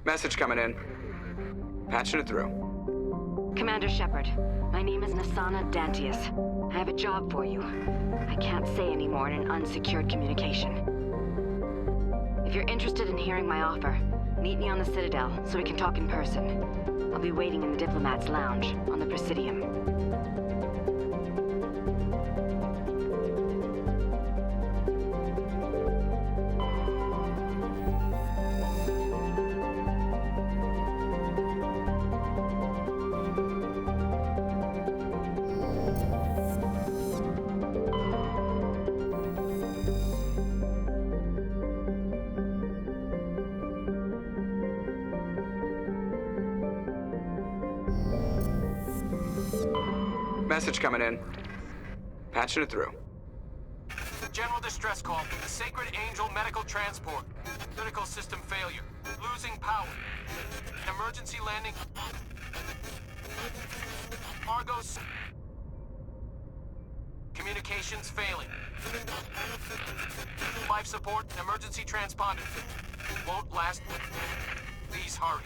Message coming in. Patching it through. Commander Shepard, my name is Nasana Dantius. I have a job for you. I can't say any more in an unsecured communication. If you're interested in hearing my offer, meet me on the Citadel so we can talk in person. I'll be waiting in the Diplomat's Lounge on the Presidium. Message coming in. Patching it through. General distress call. The Sacred Angel medical transport. Critical system failure. Losing power. Emergency landing. Argos. Communications failing. Life support. Emergency transponder. Won't last. Please hurry.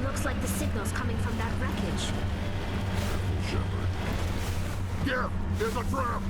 Looks like the signal's coming from that wreckage. Shepard. Yeah, there's a trap!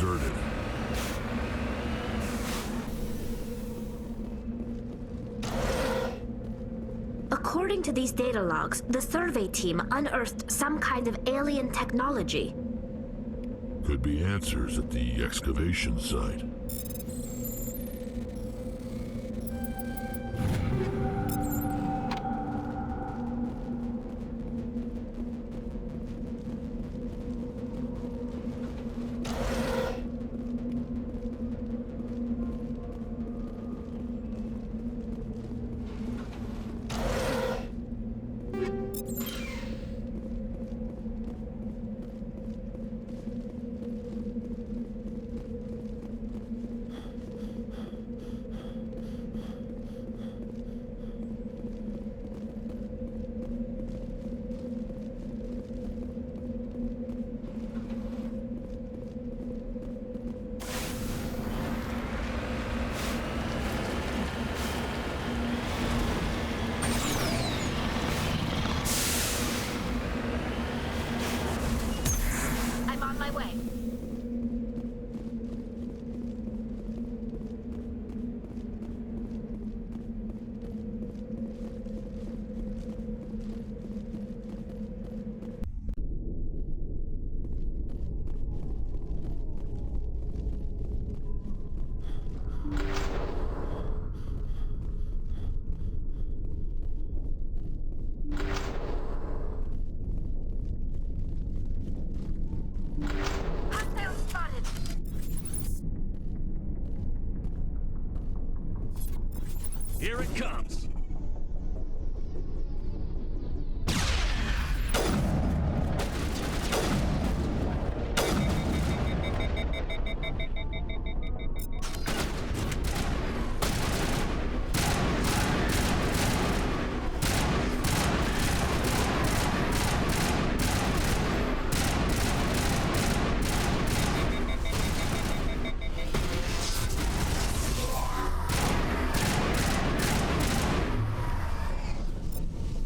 deserted. According to these data logs, the survey team unearthed some kind of alien technology. Could be answers at the excavation site. I'm on my way. Hostile spotted. Here it comes.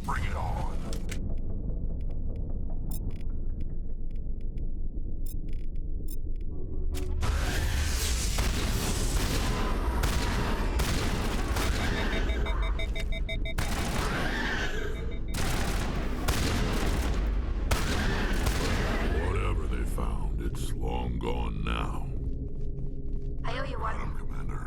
Bring it on. Whatever they found, it's long gone now. I owe you one. Madam Commander.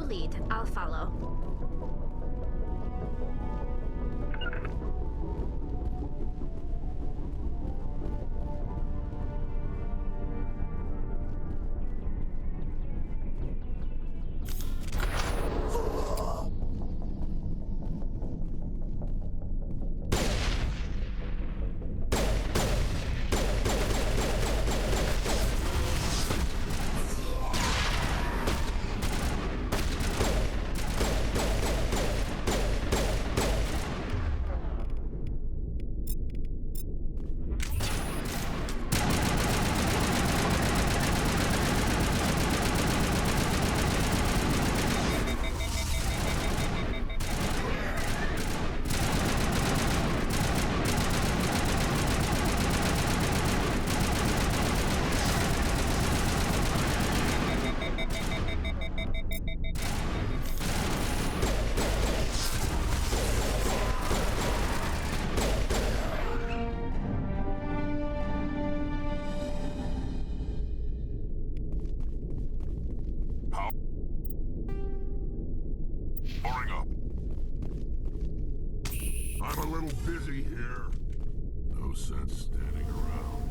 lead. I'll follow. Powering up. I'm a little busy here. No sense standing around.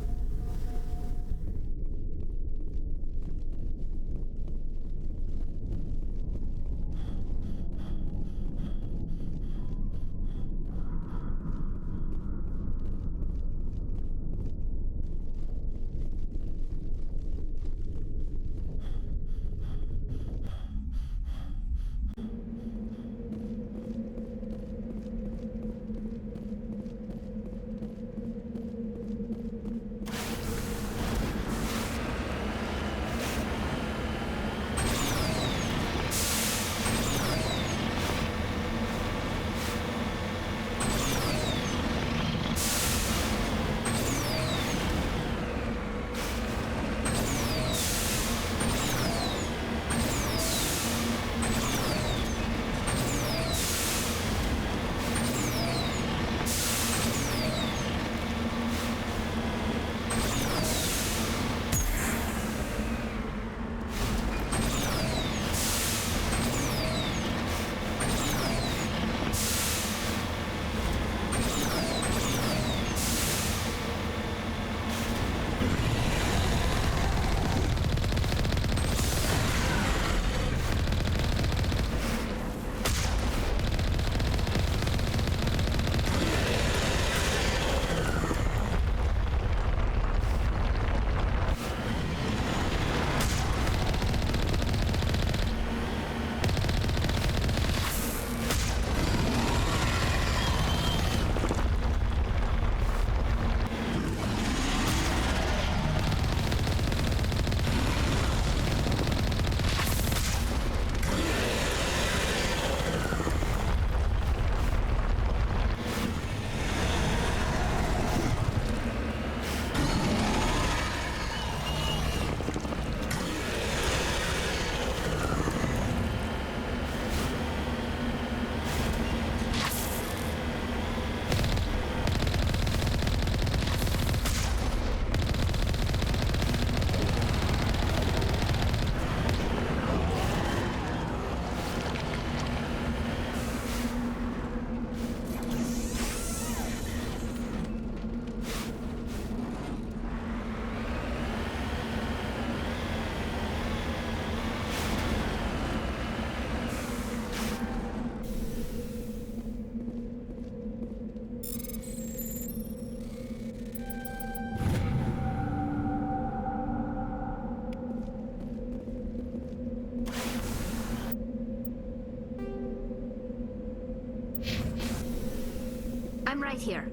I'm right here.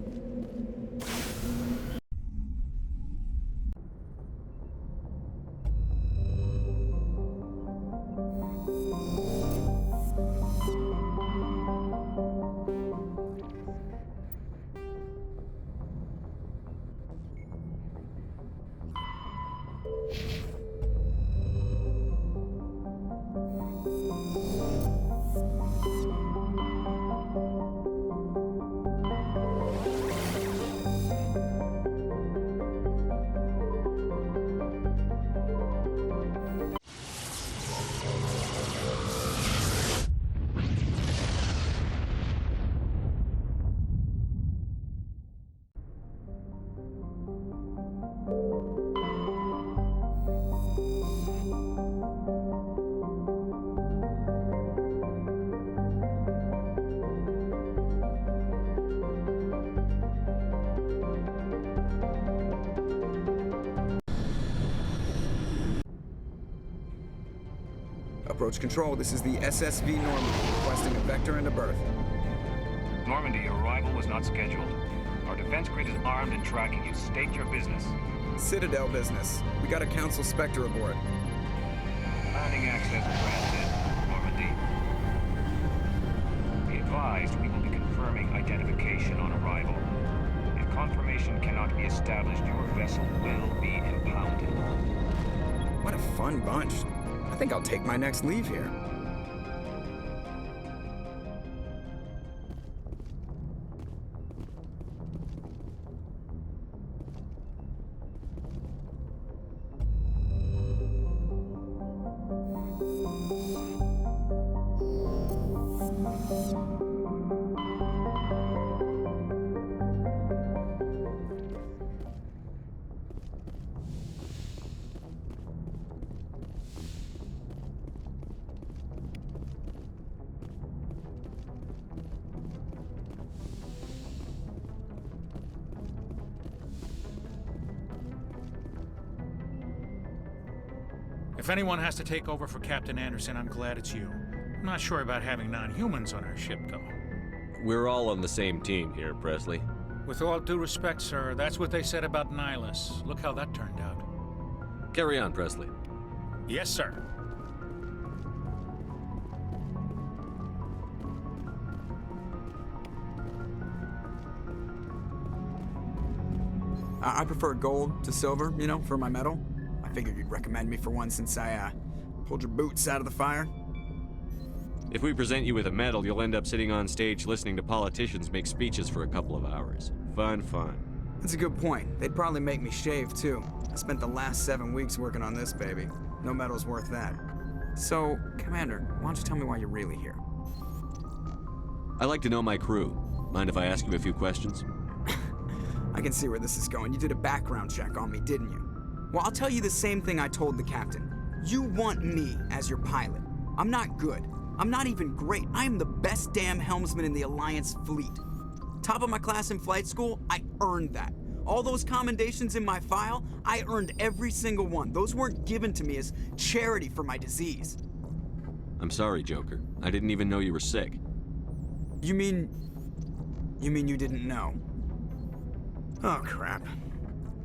Approach control, this is the SSV Normandy, requesting a vector and a berth. Normandy, your arrival was not scheduled. Our defense grid is armed and tracking you. State your business. Citadel business. We got a Council Spectre aboard. Landing access granted, Normandy. Be advised, we will be confirming identification on arrival. If confirmation cannot be established, your vessel will be impounded. What a fun bunch. I think I'll take my next leave here. If anyone has to take over for Captain Anderson, I'm glad it's you. I'm not sure about having non-humans on our ship, though. We're all on the same team here, Presley. With all due respect, sir, that's what they said about Nihilus. Look how that turned out. Carry on, Presley. Yes, sir. I prefer gold to silver, you know, for my medal. I figured you'd recommend me for one since I, pulled your boots out of the fire. If we present you with a medal, you'll end up sitting on stage listening to politicians make speeches for a couple of hours. Fun, fun. That's a good point. They'd probably make me shave, too. I spent the last 7 weeks working on this baby. No medal's worth that. So, Commander, why don't you tell me why you're really here? I like to know my crew. Mind if I ask you a few questions? I can see where this is going. You did a background check on me, didn't you? Well, I'll tell you the same thing I told the captain. You want me as your pilot. I'm not good. I'm not even great. I am the best damn helmsman in the Alliance fleet. Top of my class in flight school, I earned that. All those commendations in my file, I earned every single one. Those weren't given to me as charity for my disease. I'm sorry, Joker. I didn't even know you were sick. You mean you didn't know? Oh, crap.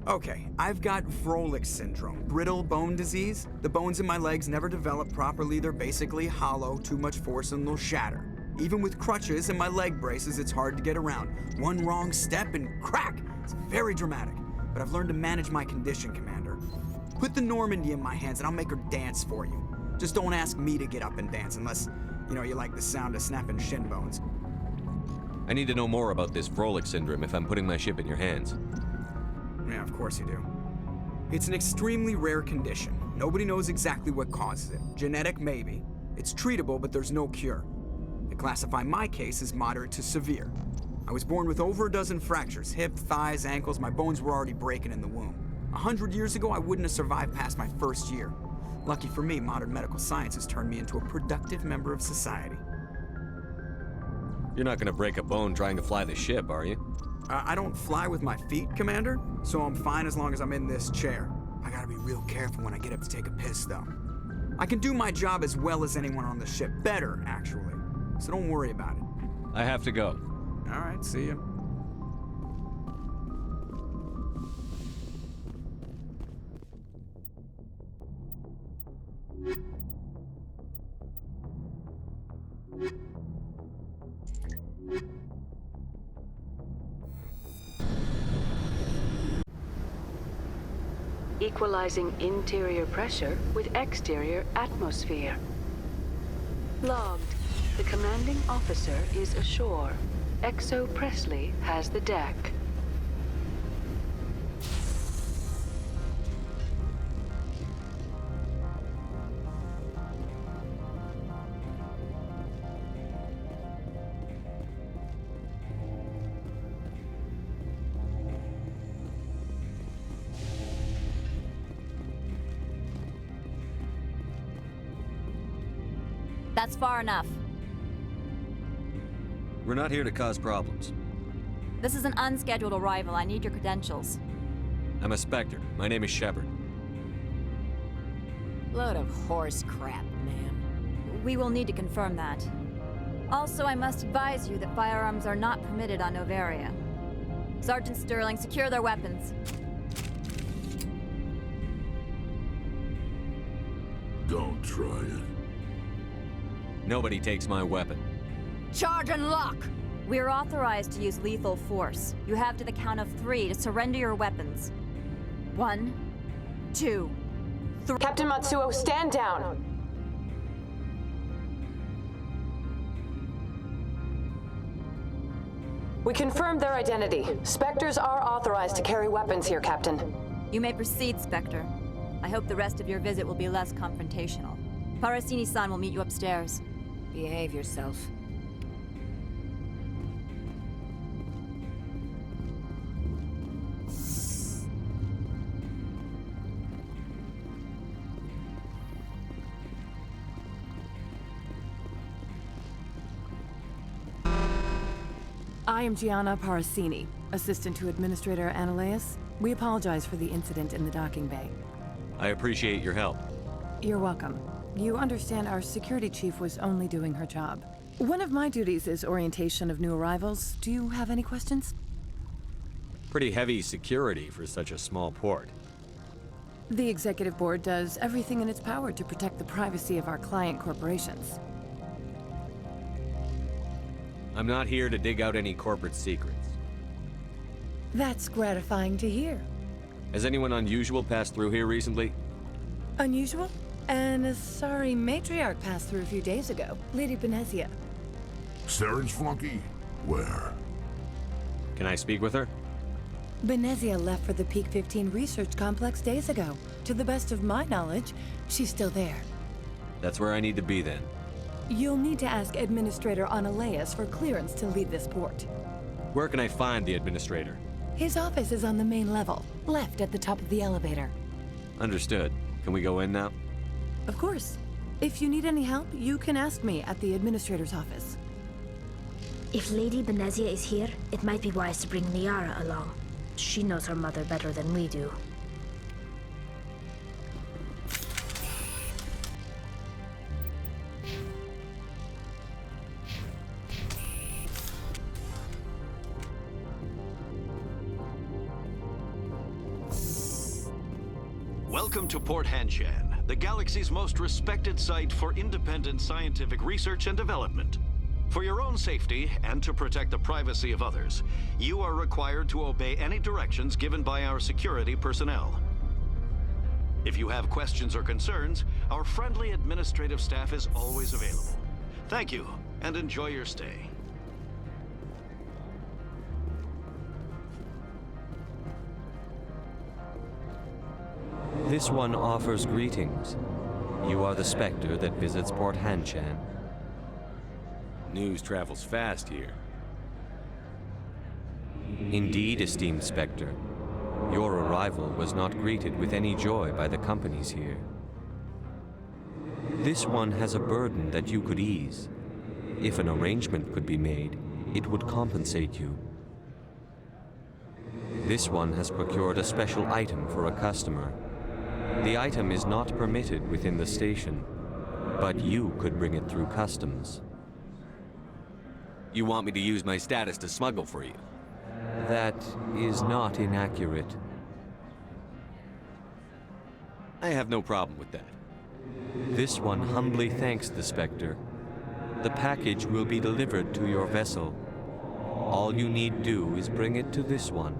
Okay, I've got Froelich syndrome, brittle bone disease. The bones in my legs never develop properly. They're basically hollow, too much force and they'll shatter. Even with crutches and my leg braces, it's hard to get around. One wrong step and crack! It's very dramatic. But I've learned to manage my condition, Commander. Put the Normandy in my hands and I'll make her dance for you. Just don't ask me to get up and dance unless, you like the sound of snapping shin bones. I need to know more about this Froelich syndrome if I'm putting my ship in your hands. Yeah, of course you do. It's an extremely rare condition. Nobody knows exactly what causes it. Genetic, maybe. It's treatable, but there's no cure. They classify my case as moderate to severe. I was born with over a dozen fractures, hip, thighs, ankles. My bones were already breaking in the womb. 100 years ago, I wouldn't have survived past my first year. Lucky for me, modern medical science has turned me into a productive member of society. You're not gonna break a bone trying to fly the ship, are you? I don't fly with my feet, Commander, so I'm fine as long as I'm in this chair. I gotta be real careful when I get up to take a piss, though. I can do my job as well as anyone on the ship. Better, actually. So don't worry about it. I have to go. All right, see ya. Equalizing interior pressure with exterior atmosphere. Logged. The commanding officer is ashore. Exo Presley has the deck. That's far enough. We're not here to cause problems. This is an unscheduled arrival. I need your credentials. I'm a Spectre. My name is Shepard. Load of horse crap, man. we will need to confirm that. Also, I must advise you that firearms are not permitted on Novaria. Sergeant Sterling, secure their weapons. Don't try it. Nobody takes my weapon. Charge and lock! We are authorized to use lethal force. You have to the count of 3 to surrender your weapons. 1, 2, 3. Captain Matsuo, stand down! We confirmed their identity. Spectres are authorized to carry weapons here, Captain. You may proceed, Spectre. I hope the rest of your visit will be less confrontational. Parasini-san will meet you upstairs. Behave yourself. I am Gianna Parasini, assistant to Administrator Analeas. We apologize for the incident in the docking bay. I appreciate your help. You're welcome. You understand our security chief was only doing her job. One of my duties is orientation of new arrivals. Do you have any questions? Pretty heavy security for such a small port. The executive board does everything in its power to protect the privacy of our client corporations. I'm not here to dig out any corporate secrets. That's gratifying to hear. Has anyone unusual passed through here recently? Unusual? And a sorry matriarch passed through a few days ago. Lady Benezia. Saren's flunky? Where? Can I speak with her? Benezia left for the Peak 15 research complex days ago. To the best of my knowledge, she's still there. That's where I need to be then. You'll need to ask Administrator Analeas for clearance to leave this port. Where can I find the administrator? His office is on the main level, left at the top of the elevator. Understood. Can we go in now? Of course. If you need any help, you can ask me at the administrator's office. If Lady Benezia is here, it might be wise to bring Liara along. She knows her mother better than we do. Welcome to Port Hanshan, the galaxy's most respected site for independent scientific research and development. For your own safety and to protect the privacy of others, you are required to obey any directions given by our security personnel. If you have questions or concerns, our friendly administrative staff is always available. Thank you, and enjoy your stay. This one offers greetings. You are the Spectre that visits Port Hanshan. News travels fast here. Indeed, esteemed Spectre. Your arrival was not greeted with any joy by the companies here. This one has a burden that you could ease. If an arrangement could be made, it would compensate you. This one has procured a special item for a customer. The item is not permitted within the station, but you could bring it through customs. You want me to use my status to smuggle for you? That is not inaccurate. I have no problem with that. This one humbly thanks the Spectre. The package will be delivered to your vessel. All you need do is bring it to this one.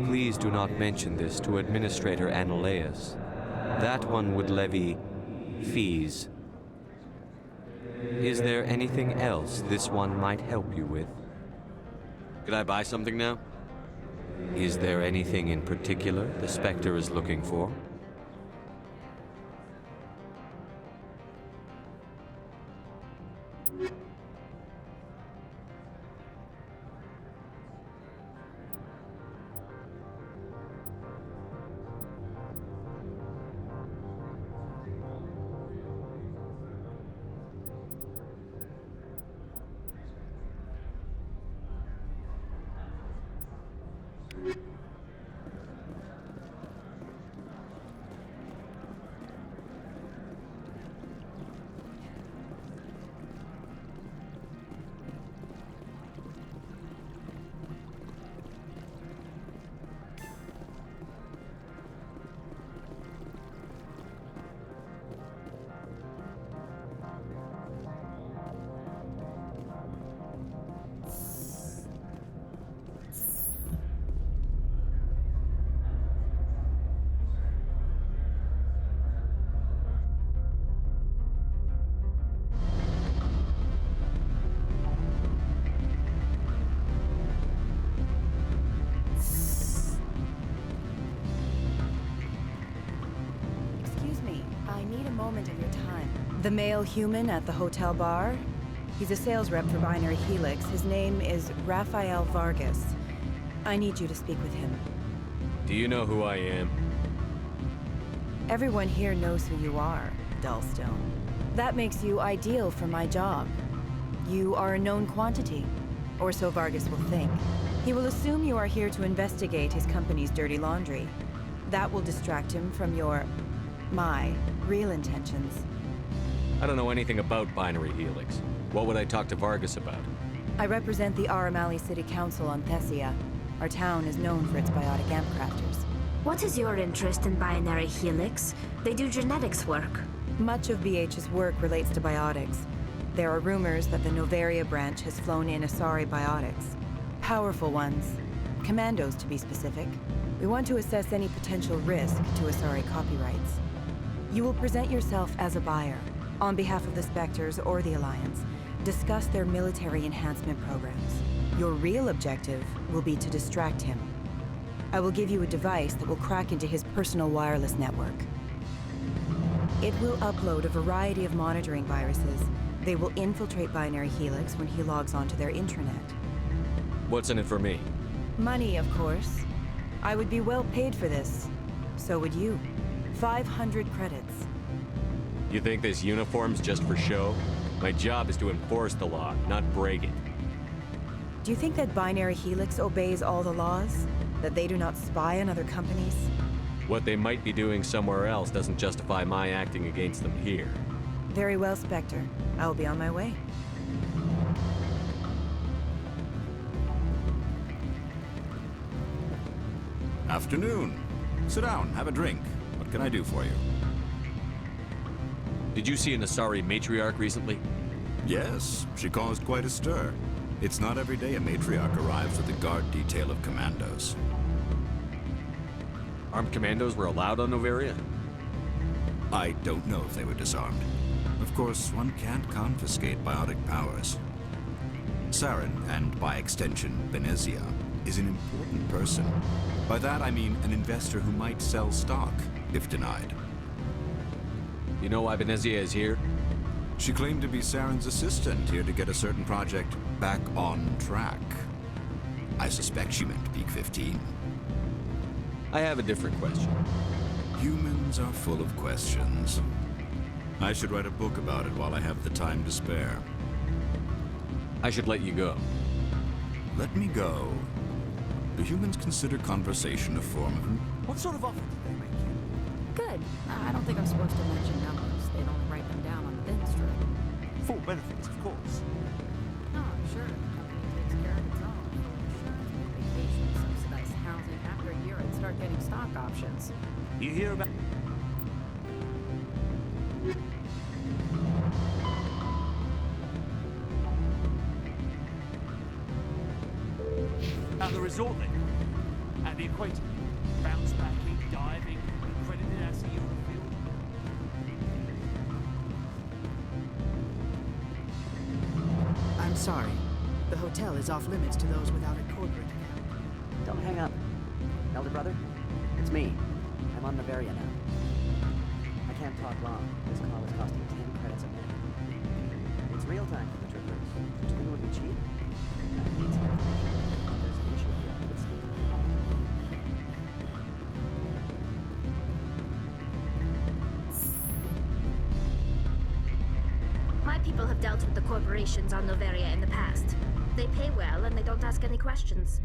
Please do not mention this to Administrator Analeas. That one would levy fees. Is there anything else this one might help you with? Could I buy something now? Is there anything in particular the Spectre is looking for? moment of your time. The male human at the hotel bar? He's a sales rep for Binary Helix. His name is Rafael Vargas. I need you to speak with him. Do you know who I am? Everyone here knows who you are, Dullstone. That makes you ideal for my job. You are a known quantity, or so Vargas will think. He will assume you are here to investigate his company's dirty laundry. That will distract him from my real intentions. I don't know anything about Binary Helix. What would I talk to Vargas about? I represent the Aramali City Council on Thessia. Our town is known for its biotic amp crafters. What is your interest in Binary Helix? They do genetics work. Much of BH's work relates to biotics. There are rumors that the Novaria branch has flown in Asari biotics. Powerful ones. Commandos, to be specific. We want to assess any potential risk to Asari copyrights. You will present yourself as a buyer, on behalf of the Spectres or the Alliance. Discuss their military enhancement programs. Your real objective will be to distract him. I will give you a device that will crack into his personal wireless network. It will upload a variety of monitoring viruses. They will infiltrate Binary Helix when he logs onto their intranet. What's in it for me? Money, of course. I would be well paid for this. So would you. 500 credits. You think this uniform's just for show? My job is to enforce the law, not break it. Do you think that Binary Helix obeys all the laws? That they do not spy on other companies? What they might be doing somewhere else doesn't justify my acting against them here. Very well, Spectre. I will be on my way. Afternoon. Sit down, have a drink. What can I do for you? Did you see an Asari matriarch recently? Yes, she caused quite a stir. It's not every day a matriarch arrives with a guard detail of commandos. Armed commandos were allowed on Novaria? I don't know if they were disarmed. Of course, one can't confiscate biotic powers. Saren, and by extension, Benezia, is an important person. By that I mean an investor who might sell stock, if denied. You know why Benezia is here? She claimed to be Saren's assistant, here to get a certain project back on track. I suspect she meant Peak 15. I have a different question. Humans are full of questions. I should write a book about it while I have the time to spare. I should let you go. Let me go? Do humans consider conversation a form of... What sort of offer did they make you? Good. I don't think I'm supposed to mention numbers. They'd only write them down on the thin strip. Full benefits, of course. No, I'm sure the company takes care of its own. Insurance, vacation, subsidized housing. After a year, I'd start getting stock options. You hear about... At the resort then, at the equator, bounce backing, diving, accredited as the Eurofield. I'm sorry. The hotel is off limits to those without a corporate account. Don't hang up. Elder brother, it's me. I'm on Novaria now. I can't talk long. This call is costing 10 credits a minute. It's real time for the troopers. Do you think it would be cheap? I need some information. There's an issue here with Steve. My people have dealt with the corporations on Novaria in the past. They pay well and they don't ask any questions.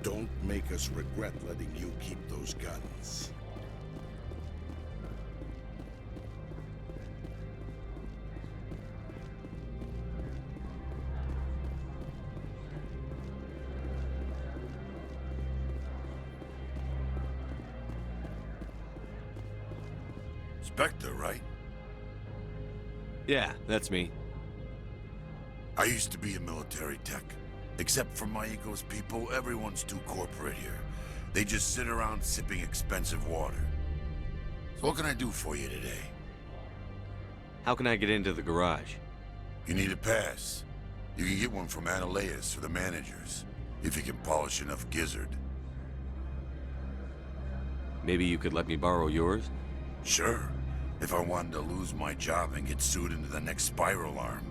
Don't make us regret letting you keep those guns. Spectre, right? Yeah, that's me. I used to be a military tech. Except for my ego's people, everyone's too corporate here. They just sit around sipping expensive water. So what can I do for you today? How can I get into the garage? You need a pass. You can get one from Analeus or the managers, if you can polish enough gizzard. Maybe you could let me borrow yours? Sure. If I wanted to lose my job and get sued into the next spiral arm.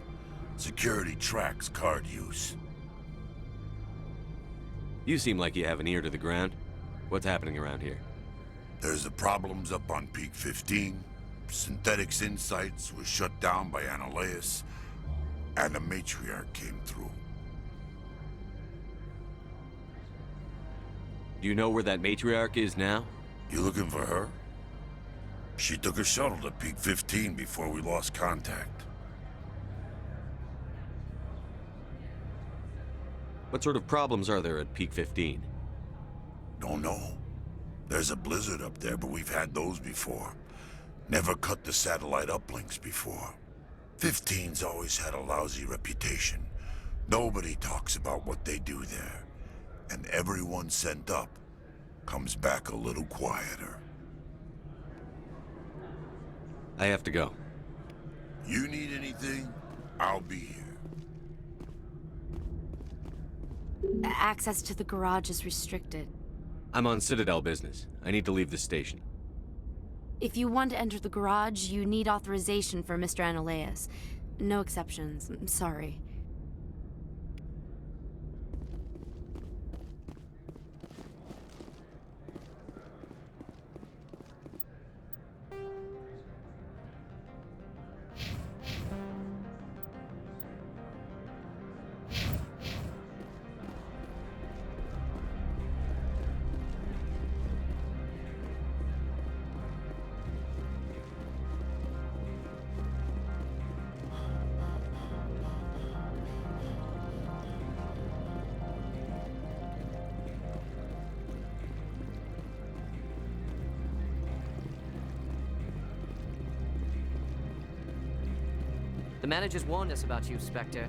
Security tracks card use. You seem like you have an ear to the ground. What's happening around here? There's the problems up on Peak 15. Synthetics Insights was shut down by Analeus. And the matriarch came through. Do you know where that matriarch is now? You looking for her? She took a shuttle to Peak 15 before we lost contact. What sort of problems are there at Peak 15? Don't know. There's a blizzard up there, but we've had those before. Never cut the satellite uplinks before. 15's always had a lousy reputation. Nobody talks about what they do there. And everyone sent up comes back a little quieter. I have to go. You need anything, I'll be here. Access to the garage is restricted. I'm on Citadel business. I need to leave the station. If you want to enter the garage, you need authorization for Mr. Analeus. No exceptions. I'm sorry. The managers warned us about you, Spectre.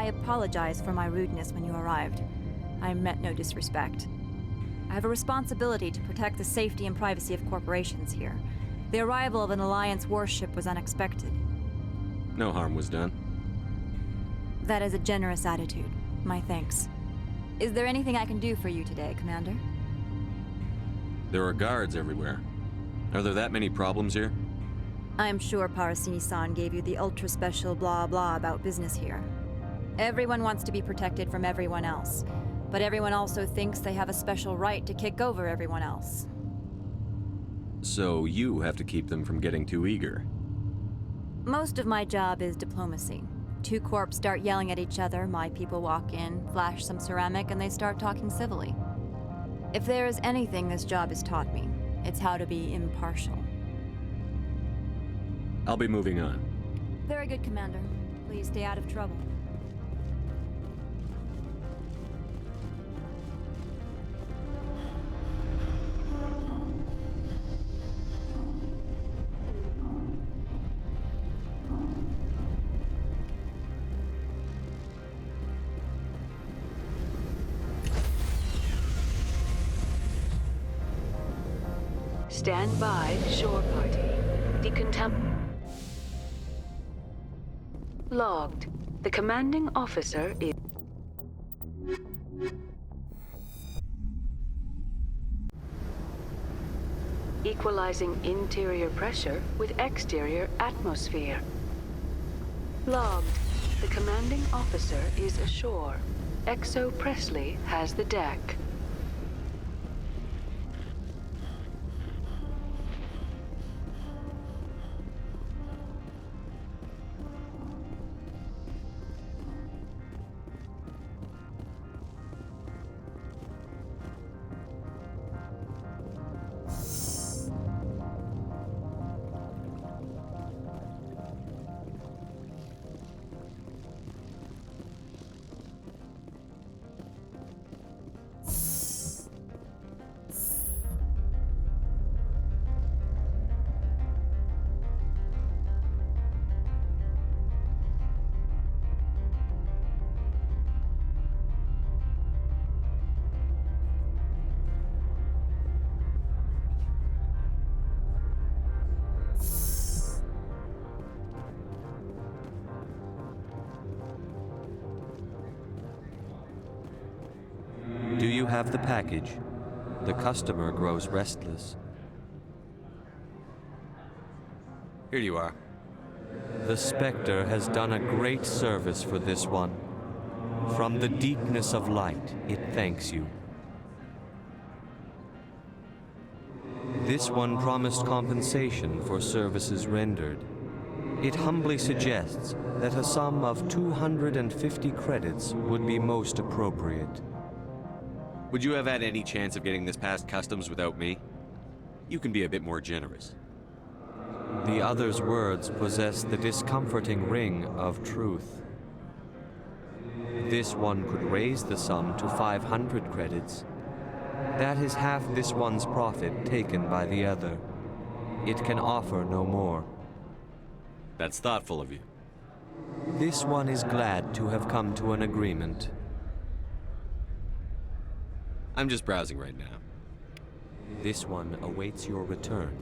I apologize for my rudeness when you arrived. I meant no disrespect. I have a responsibility to protect the safety and privacy of corporations here. The arrival of an Alliance warship was unexpected. No harm was done. That is a generous attitude. My thanks. Is there anything I can do for you today, Commander? There are guards everywhere. Are there that many problems here? I am sure Parasini-san gave you the ultra-special blah-blah about business here. Everyone wants to be protected from everyone else, but everyone also thinks they have a special right to kick over everyone else. So you have to keep them from getting too eager. Most of my job is diplomacy. Two corps start yelling at each other, my people walk in, flash some ceramic, and they start talking civilly. If there is anything this job has taught me, it's how to be impartial. I'll be moving on. Very good, Commander. Please stay out of trouble. Stand by, shore party. Logged. The commanding officer is... equalizing interior pressure with exterior atmosphere. Logged. The commanding officer is ashore. Exo Presley has the deck. Do you have the package? The customer grows restless. Here you are. The Spectre has done a great service for this one. From the deepness of light, it thanks you. This one promised compensation for services rendered. It humbly suggests that a sum of 250 credits would be most appropriate. Would you have had any chance of getting this past customs without me? You can be a bit more generous. The other's words possess the discomforting ring of truth. This one could raise the sum to 500 credits. That is half this one's profit taken by the other. It can offer no more. That's thoughtful of you. This one is glad to have come to an agreement. I'm just browsing right now. This one awaits your return.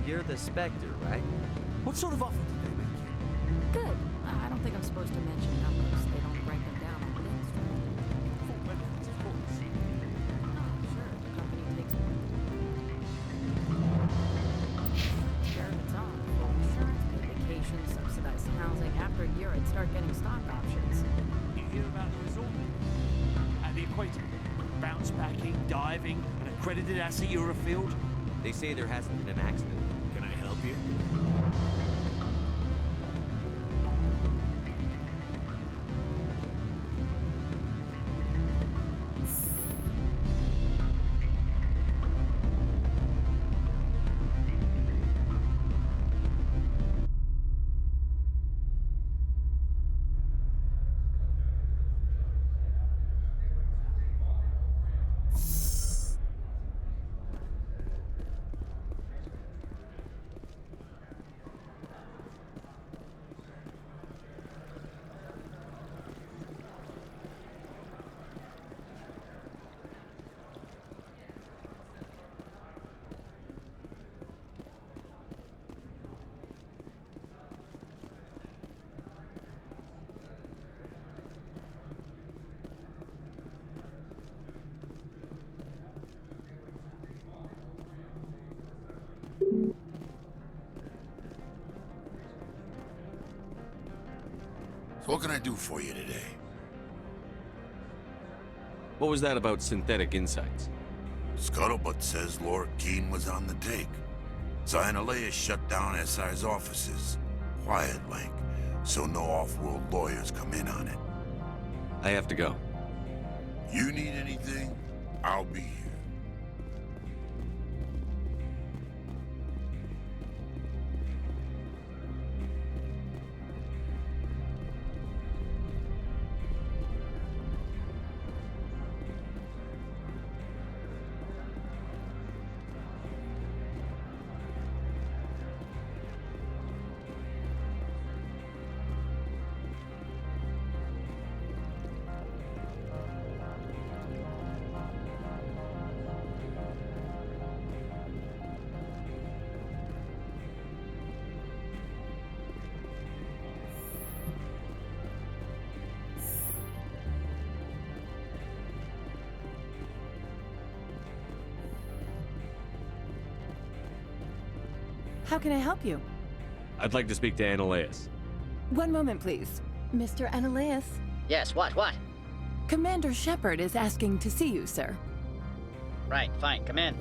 You're the Spectre, right? What sort of offer did they make you? Good. I don't think I'm supposed to mention numbers. They don't write them down on the instrument. Full benefits, of course. Oh, sure. The company takes care of its own. Full insurance, paid vacation, subsidized housing. After a year, I'd start getting stock options. You hear about the resort at the equator? Bounce backing, diving, an accredited asset field. They say there hasn't been an accident. Can I help you? What can I do for you today? What was that about synthetic insights? Scuttlebutt says Lord Keene was on the take. Scienaleus shut down SI's offices. Quiet like, so no off-world lawyers come in on it. I have to go. You need anything, I'll be here. How can I help you? I'd like to speak to Annaleus. One moment, please. Mr. Annaleus? Yes, what? Commander Shepard is asking to see you, sir. Right, fine, come in.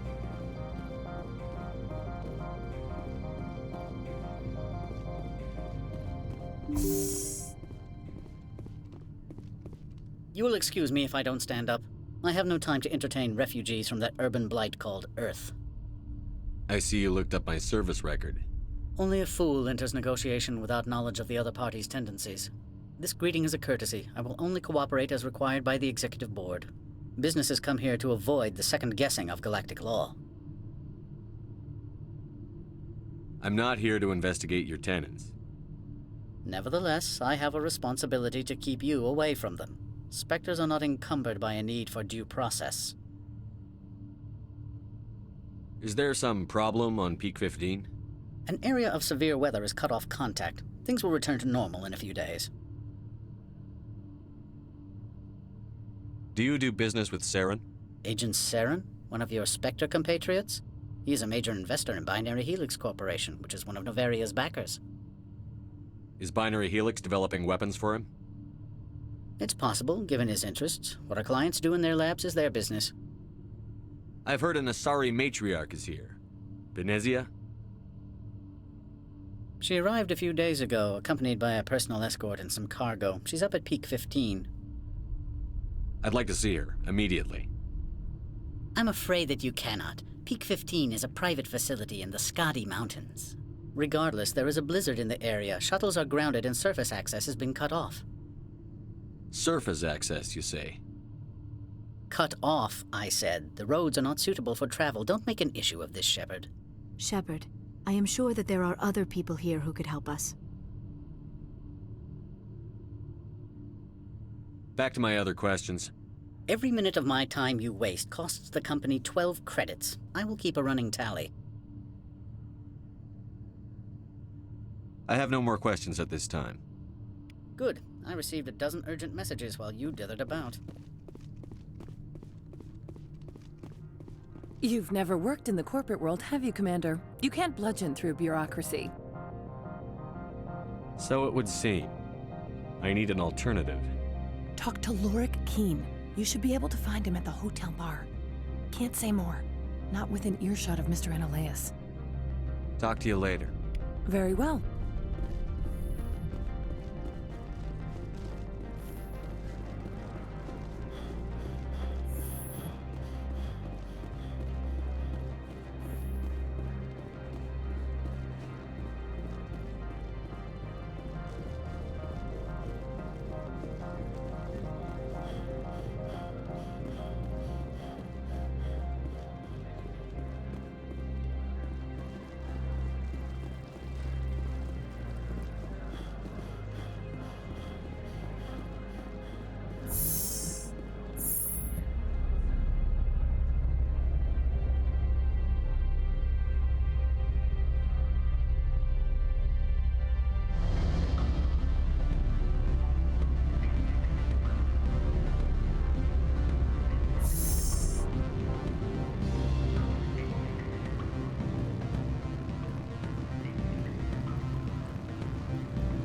You will excuse me if I don't stand up. I have no time to entertain refugees from that urban blight called Earth. I see you looked up my service record. Only a fool enters negotiation without knowledge of the other party's tendencies. This greeting is a courtesy. I will only cooperate as required by the Executive Board. Businesses come here to avoid the second guessing of galactic law. I'm not here to investigate your tenants. Nevertheless, I have a responsibility to keep you away from them. Spectres are not encumbered by a need for due process. Is there some problem on Peak 15? An area of severe weather has cut off contact. Things will return to normal in a few days. Do you do business with Saren? Agent Saren? One of your Spectre compatriots? He is a major investor in Binary Helix Corporation, which is one of Novaria's backers. Is Binary Helix developing weapons for him? It's possible, given his interests. What our clients do in their labs is their business. I've heard an Asari matriarch is here. Venezia? She arrived a few days ago, accompanied by a personal escort and some cargo. She's up at Peak 15. I'd like to see her, immediately. I'm afraid that you cannot. Peak 15 is a private facility in the Skadi Mountains. Regardless, there is a blizzard in the area. Shuttles are grounded and surface access has been cut off. Surface access, you say? Cut off, I said. The roads are not suitable for travel. Don't make an issue of this, Shepard. Shepard, I am sure that there are other people here who could help us. Back to my other questions. Every minute of my time you waste costs the company 12 credits. I will keep a running tally. I have no more questions at this time. Good. I received a dozen urgent messages while you dithered about. You've never worked in the corporate world, have you, Commander? You can't bludgeon through bureaucracy. So it would seem. I need an alternative. Talk to Lorik Keene. You should be able to find him at the hotel bar. Can't say more. Not within earshot of Mr. Annaleus. Talk to you later. Very well.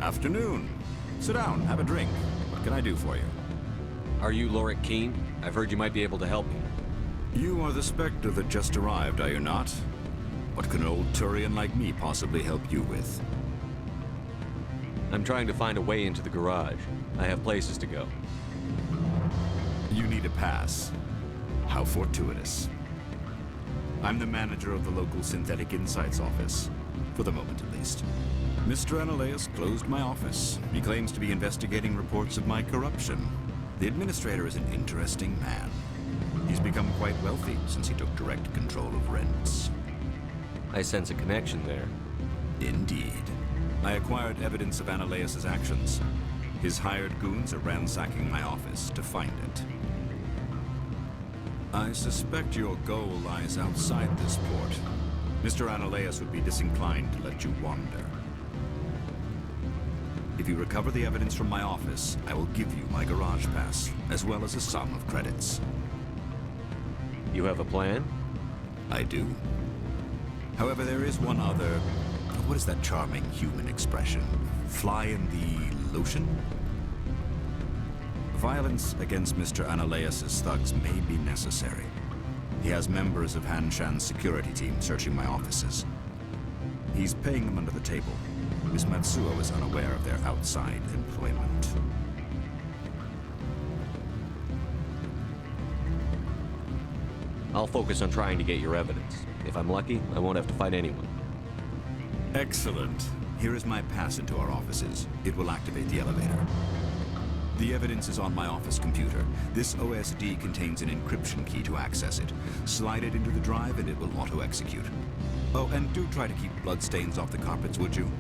Afternoon. Sit down, have a drink. What can I do for you? Are you Lorik Keene? I've heard you might be able to help me. You are the Spectre that just arrived, are you not? What can an old Turian like me possibly help you with? I'm trying to find a way into the garage. I have places to go. You need a pass. How fortuitous. I'm the manager of the local Synthetic Insights office. For the moment, at least. Mr. Analaeus closed my office. He claims to be investigating reports of my corruption. The administrator is an interesting man. He's become quite wealthy since he took direct control of rents. I sense a connection there. Indeed. I acquired evidence of Analaeus' actions. His hired goons are ransacking my office to find it. I suspect your goal lies outside this port. Mr. Analaeus would be disinclined to let you wander. If you recover the evidence from my office, I will give you my garage pass, as well as a sum of credits. You have a plan? I do. However, there is one other... What is that charming human expression? Fly in the lotion? Violence against Mr. Analaeus' thugs may be necessary. He has members of Han Shan's security team searching my offices. He's paying them under the table. Miss Matsuo is unaware of their outside employment. I'll focus on trying to get your evidence. If I'm lucky, I won't have to fight anyone. Excellent. Here is my pass into our offices. It will activate the elevator. The evidence is on my office computer. This OSD contains an encryption key to access it. Slide it into the drive and it will auto-execute. Oh, and do try to keep bloodstains off the carpets, would you?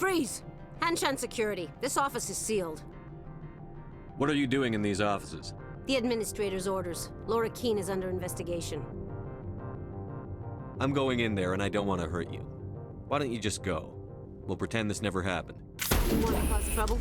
Freeze! Hanshan Security. This office is sealed. What are you doing in these offices? The administrator's orders. Laura Keene is under investigation. I'm going in there and I don't want to hurt you. Why don't you just go? We'll pretend this never happened. You want to cause trouble?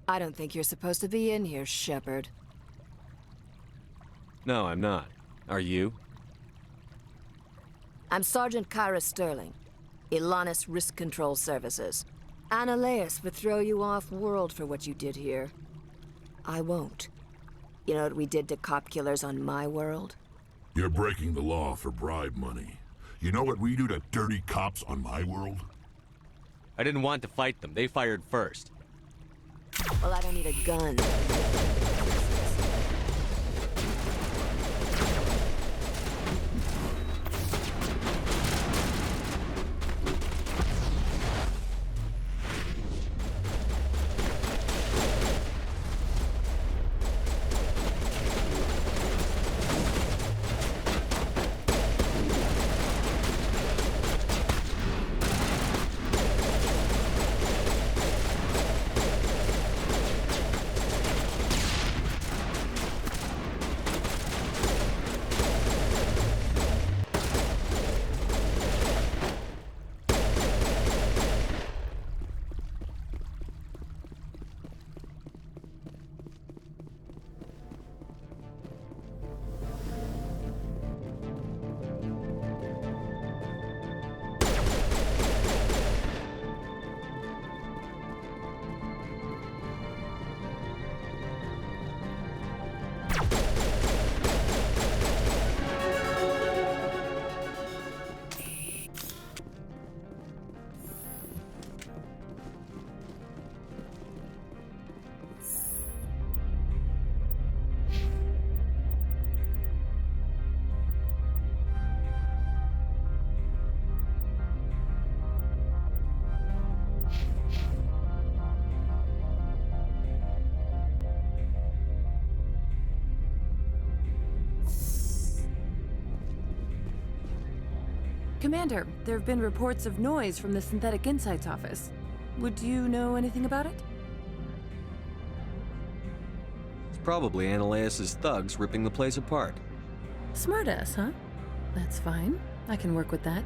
I don't think you're supposed to be in here, Shepard. No, I'm not. Are you? I'm Sergeant Kyra Sterling, Ilanis Risk Control Services. Annaleus would throw you off-world for what you did here. I won't. You know what we did to cop killers on my world? You're breaking the law for bribe money. You know what we do to dirty cops on my world? I didn't want to fight them. They fired first. Well, I don't need a gun. Commander, there have been reports of noise from the Synthetic Insights office. Would you know anything about it? It's probably Annaleus' thugs ripping the place apart. Smartass, huh? That's fine. I can work with that.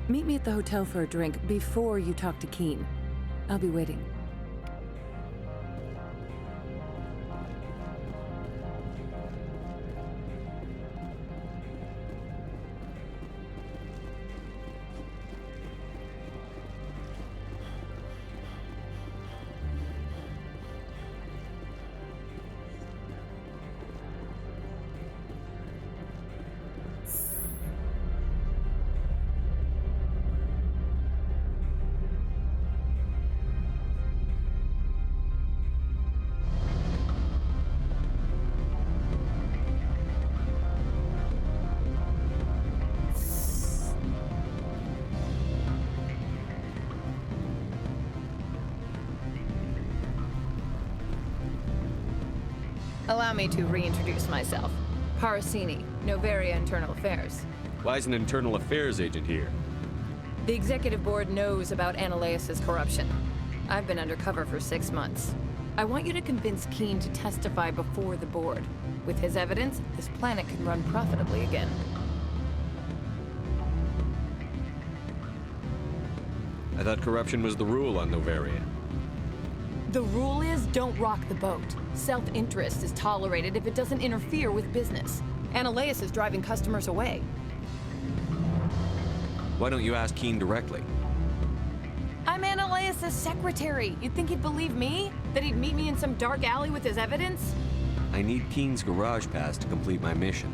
Meet me at the hotel for a drink before you talk to Keen. I'll be waiting. Allow me to reintroduce myself. Parasini, Novaria Internal Affairs. Why is an internal affairs agent here? The executive board knows about Annaleus' corruption. I've been undercover for 6 months. I want you to convince Keen to testify before the board. With his evidence, this planet can run profitably again. I thought corruption was the rule on Novaria. The rule is don't rock the boat. Self-interest is tolerated if it doesn't interfere with business. Annaleus is driving customers away. Why don't you ask Keen directly? I'm Annaleus' secretary. You'd think he'd believe me? That he'd meet me in some dark alley with his evidence? I need Keen's garage pass to complete my mission.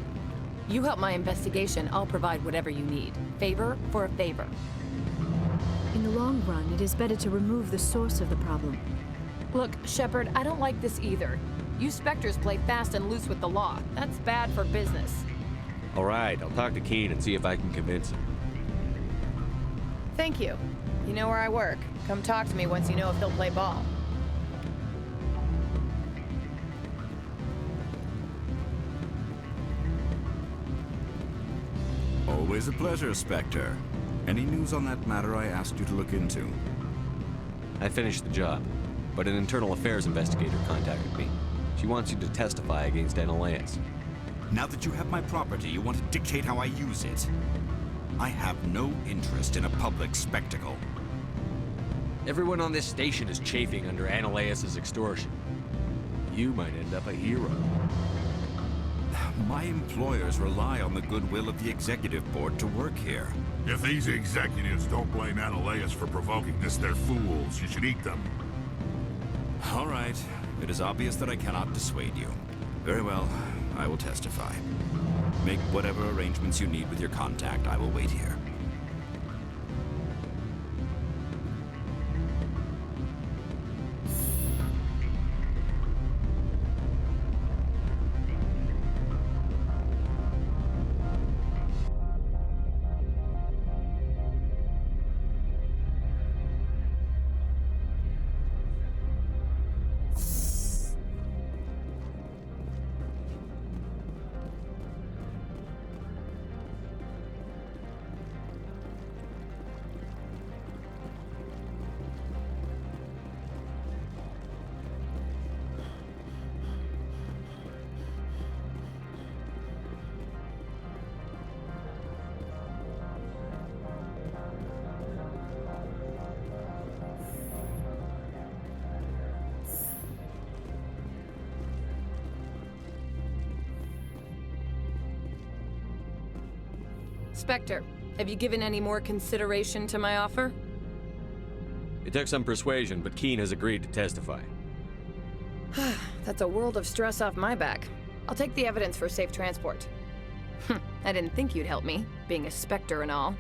You help my investigation, I'll provide whatever you need. Favor for a favor. In the long run, it is better to remove the source of the problem. Look, Shepard, I don't like this either. You Spectres play fast and loose with the law. That's bad for business. All right, I'll talk to Keen and see if I can convince him. Thank you. You know where I work. Come talk to me once you know if he'll play ball. Always a pleasure, Spectre. Any news on that matter I asked you to look into? I finished the job, but an internal affairs investigator contacted me. She wants you to testify against Annaleus. Now that you have my property, you want to dictate how I use it. I have no interest in a public spectacle. Everyone on this station is chafing under Ananias' extortion. You might end up a hero. My employers rely on the goodwill of the executive board to work here. If these executives don't blame Ananias for provoking this, they're fools. You should eat them. All right. It is obvious that I cannot dissuade you. Very well. I will testify. Make whatever arrangements you need with your contact. I will wait here. Spectre, have you given any more consideration to my offer? It took some persuasion, but Keen has agreed to testify. That's a world of stress off my back. I'll take the evidence for safe transport. I didn't think you'd help me, being a Spectre and all.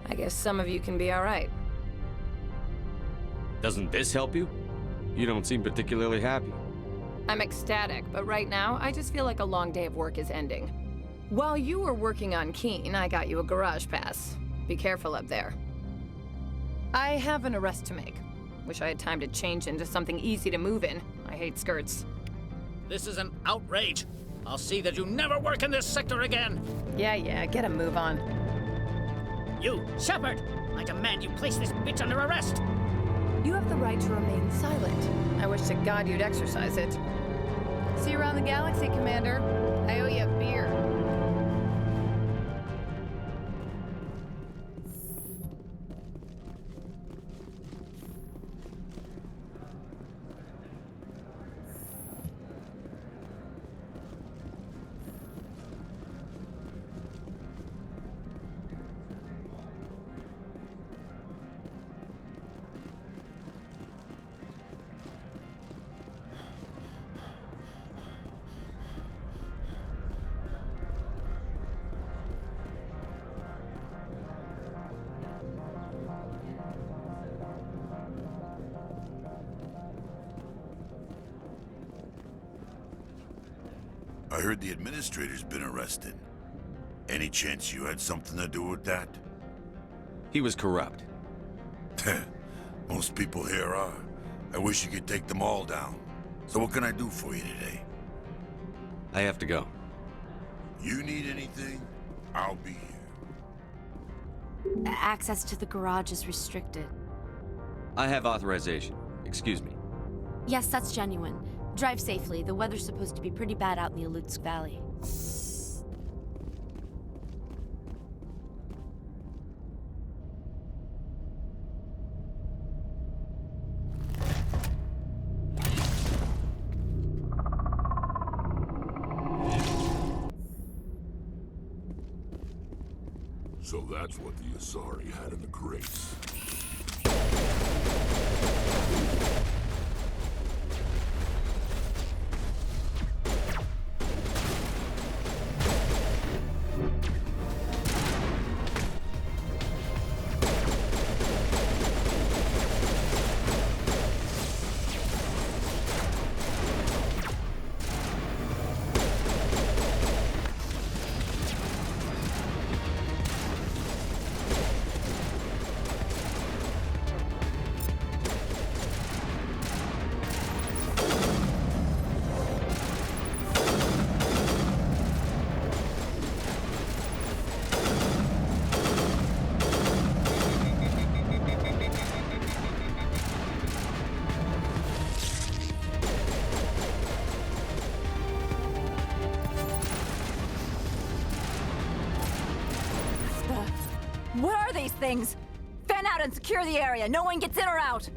I guess some of you can be all right. Doesn't this help you? You don't seem particularly happy. I'm ecstatic, but right now, I just feel like a long day of work is ending. While you were working on Keen, I got you a garage pass. Be careful up there. I have an arrest to make. Wish I had time to change into something easy to move in. I hate skirts. This is an outrage. I'll see that you never work in this sector again. Yeah, get a move on. You, Shepard! I demand you place this bitch under arrest! You have the right to remain silent. I wish to God you'd exercise it. See you around the galaxy, Commander. I owe you a beer. I heard the administrator's been arrested. Any chance you had something to do with that? He was corrupt. Most people here are. I wish you could take them all down. So what can I do for you today? I have to go. You need anything? I'll be here. Access to the garage is restricted. I have authorization. Excuse me. Yes, that's genuine. Drive safely. The weather's supposed to be pretty bad out in the Alutsk Valley. So that's what the Asari had in the crates. What are these things? Fan out and secure the area. No one gets in or out.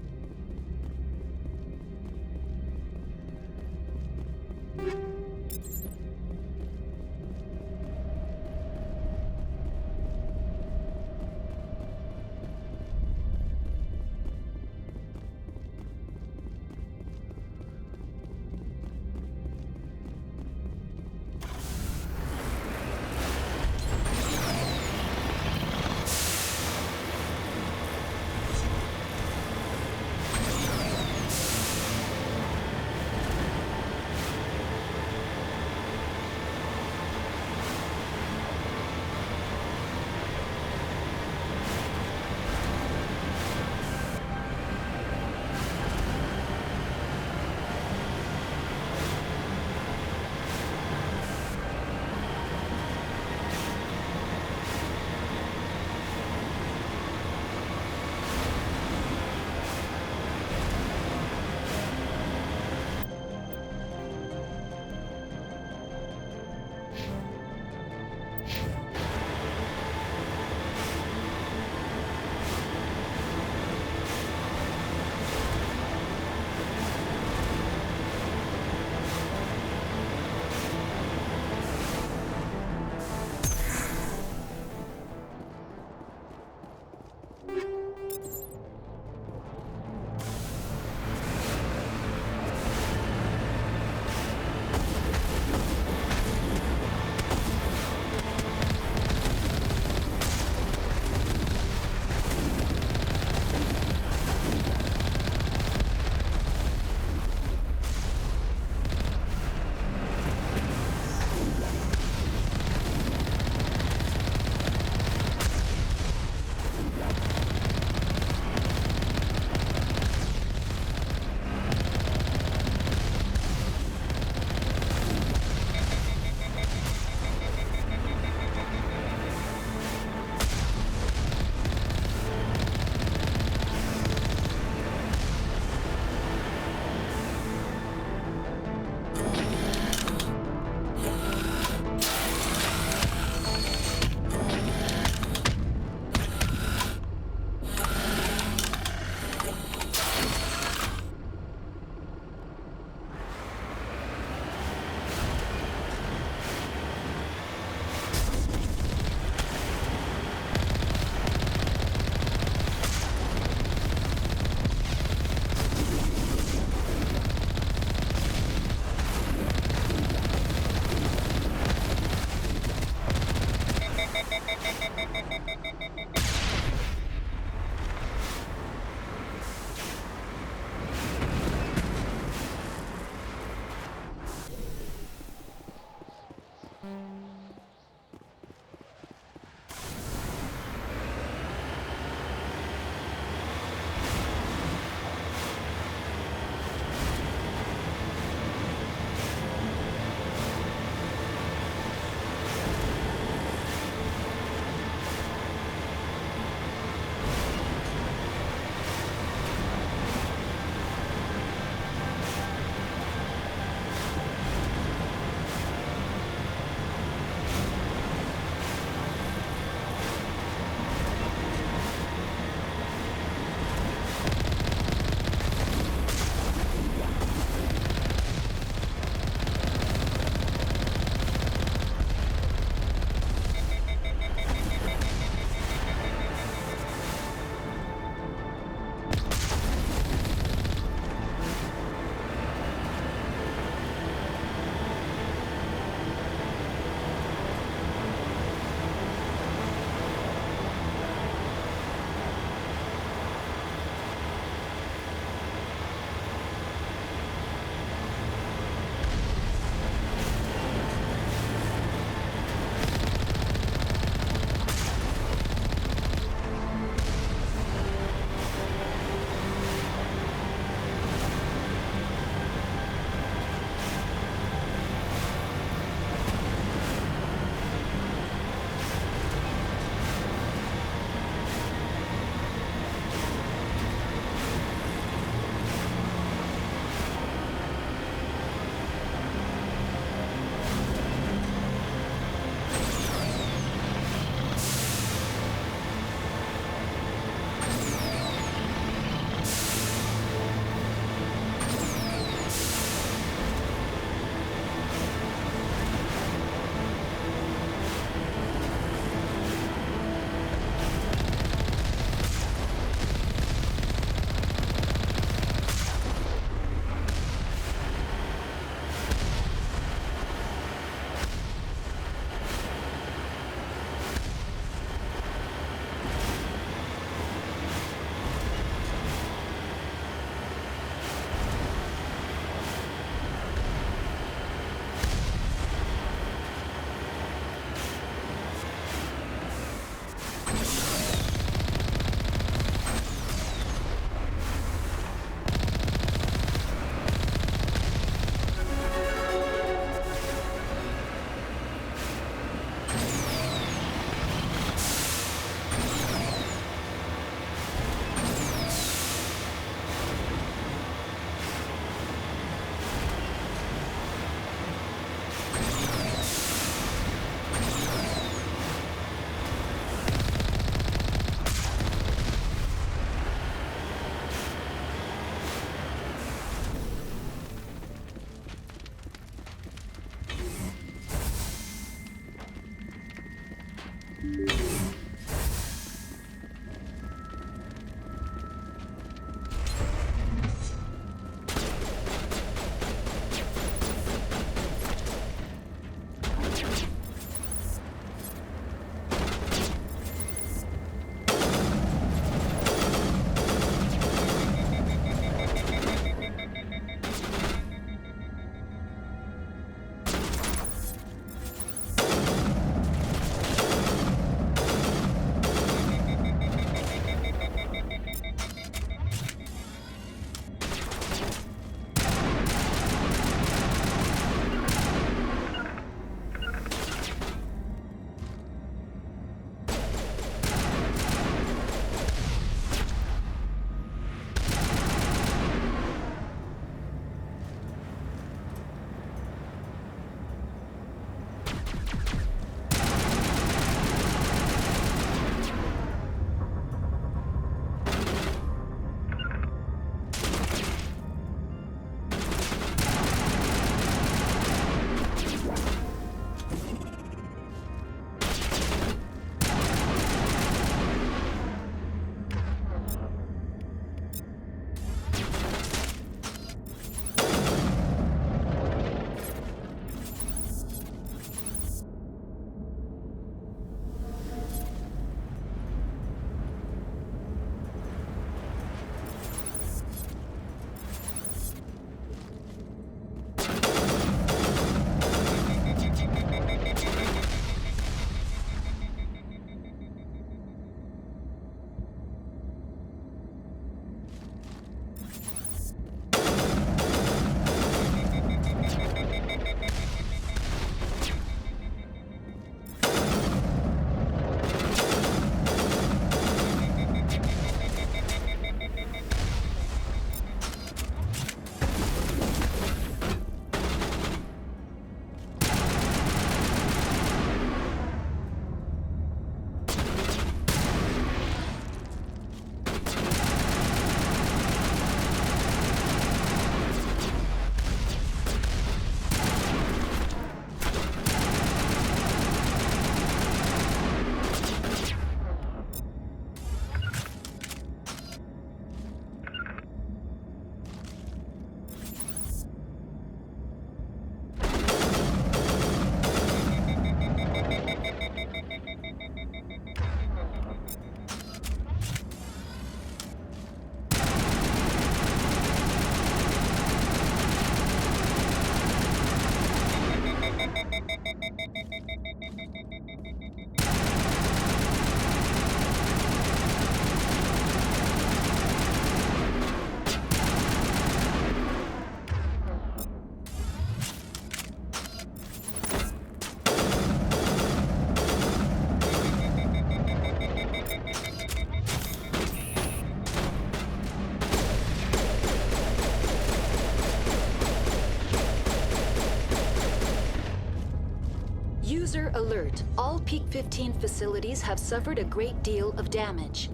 alert. All Peak 15 facilities have suffered a great deal of damage.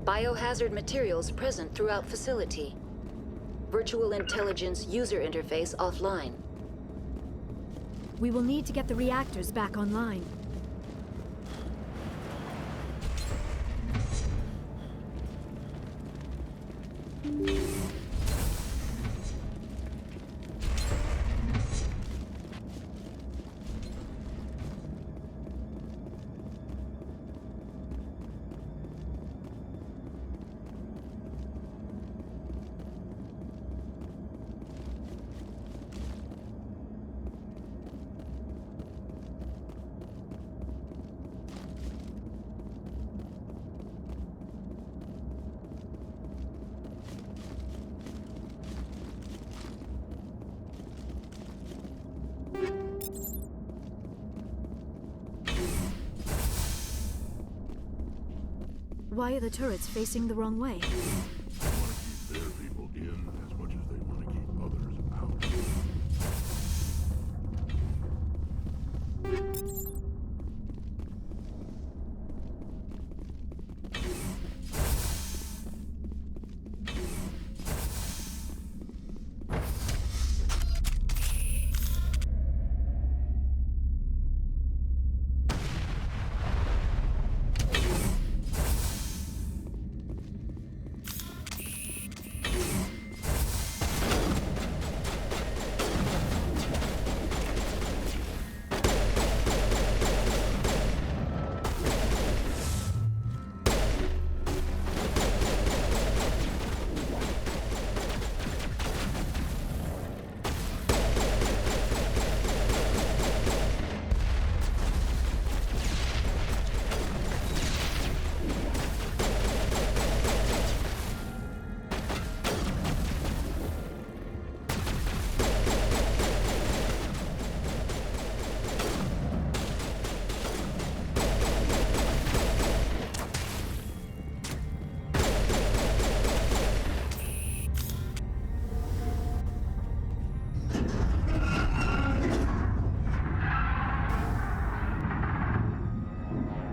Biohazard materials present throughout facility. Virtual intelligence user interface offline. We will need to get the reactors back online. Why are the turrets facing the wrong way? Their people in as much as they want to keep others out.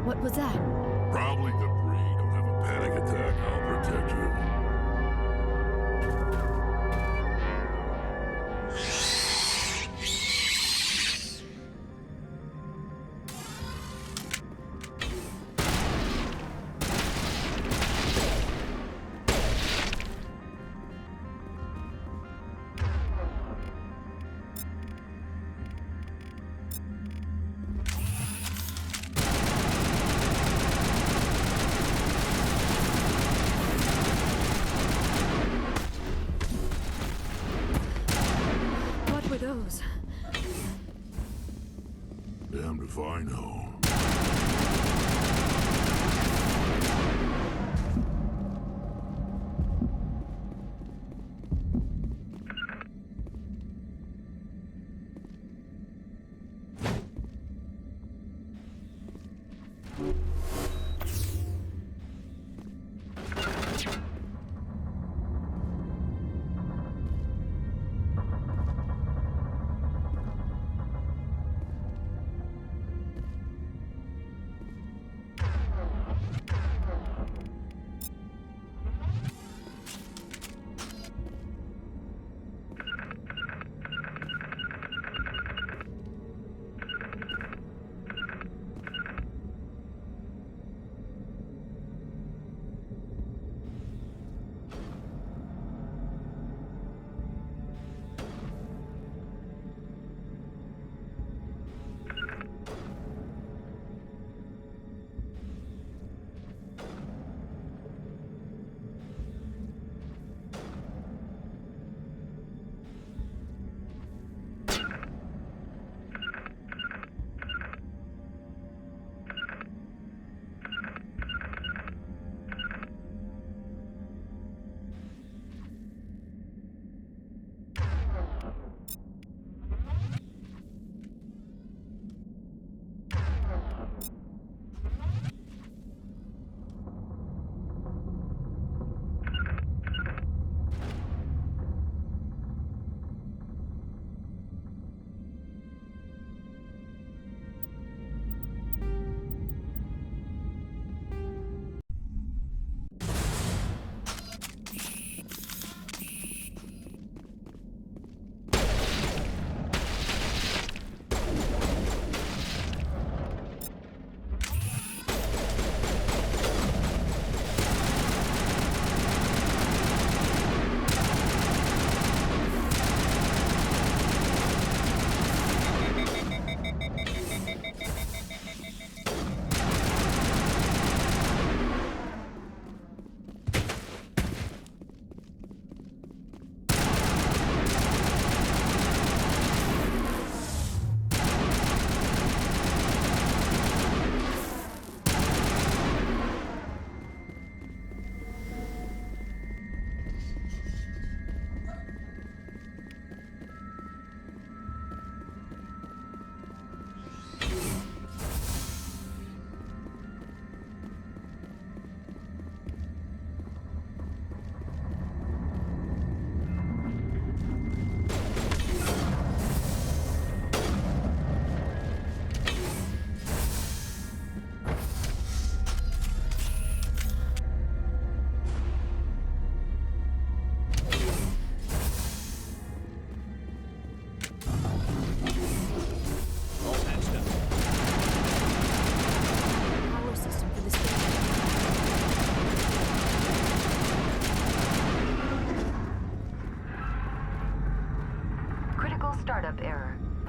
What was that? Probably debris. Don't have a panic attack. I'll protect you.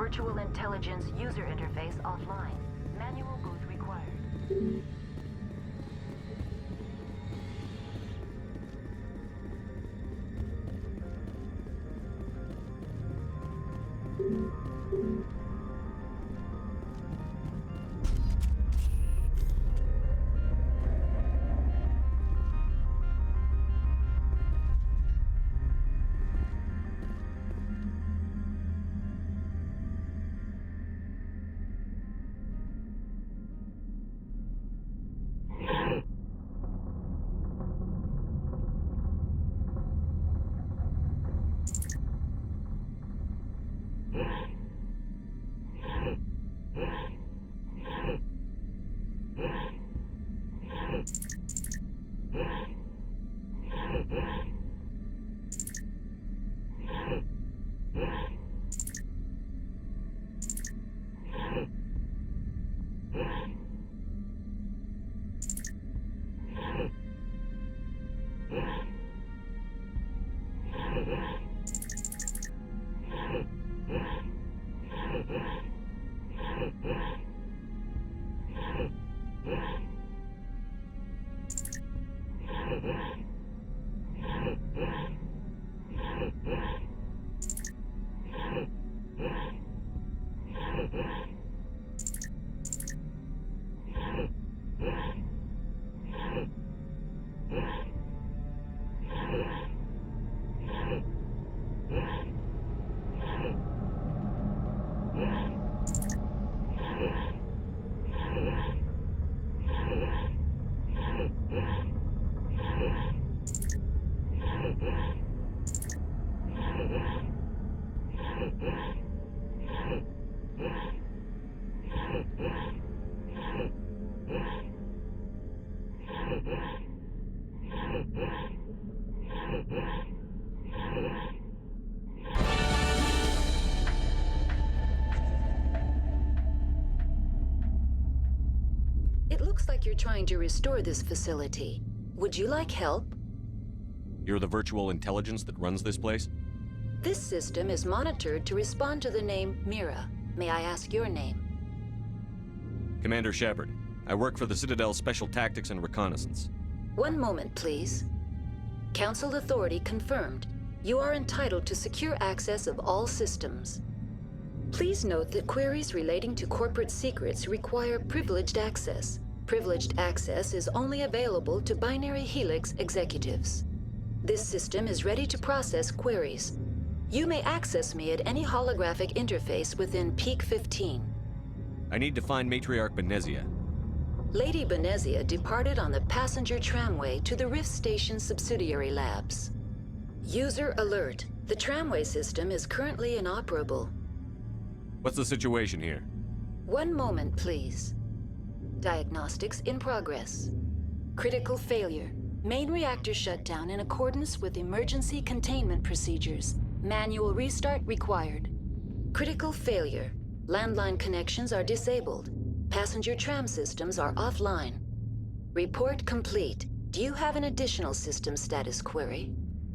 Virtual intelligence user interface offline. Manual booth required. It looks like you're trying to restore this facility. Would you like help? You're the virtual intelligence that runs this place? This system is monitored to respond to the name Mira. May I ask your name? Commander Shepard. I work for the Citadel's Special Tactics and Reconnaissance. One moment, please. Council authority confirmed. You are entitled to secure access of all systems. Please note that queries relating to corporate secrets require privileged access. Privileged access is only available to Binary Helix executives. This system is ready to process queries. You may access me at any holographic interface within Peak 15. I need to find Matriarch Benezia. Lady Benezia departed on the passenger tramway to the Rift Station subsidiary labs. User alert. The tramway system is currently inoperable. What's the situation here? One moment, please. Diagnostics in progress. Critical failure. Main reactor shutdown in accordance with emergency containment procedures. Manual restart required. Critical failure. Landline connections are disabled. Passenger tram systems are offline. Report complete. Do you have an additional system status query?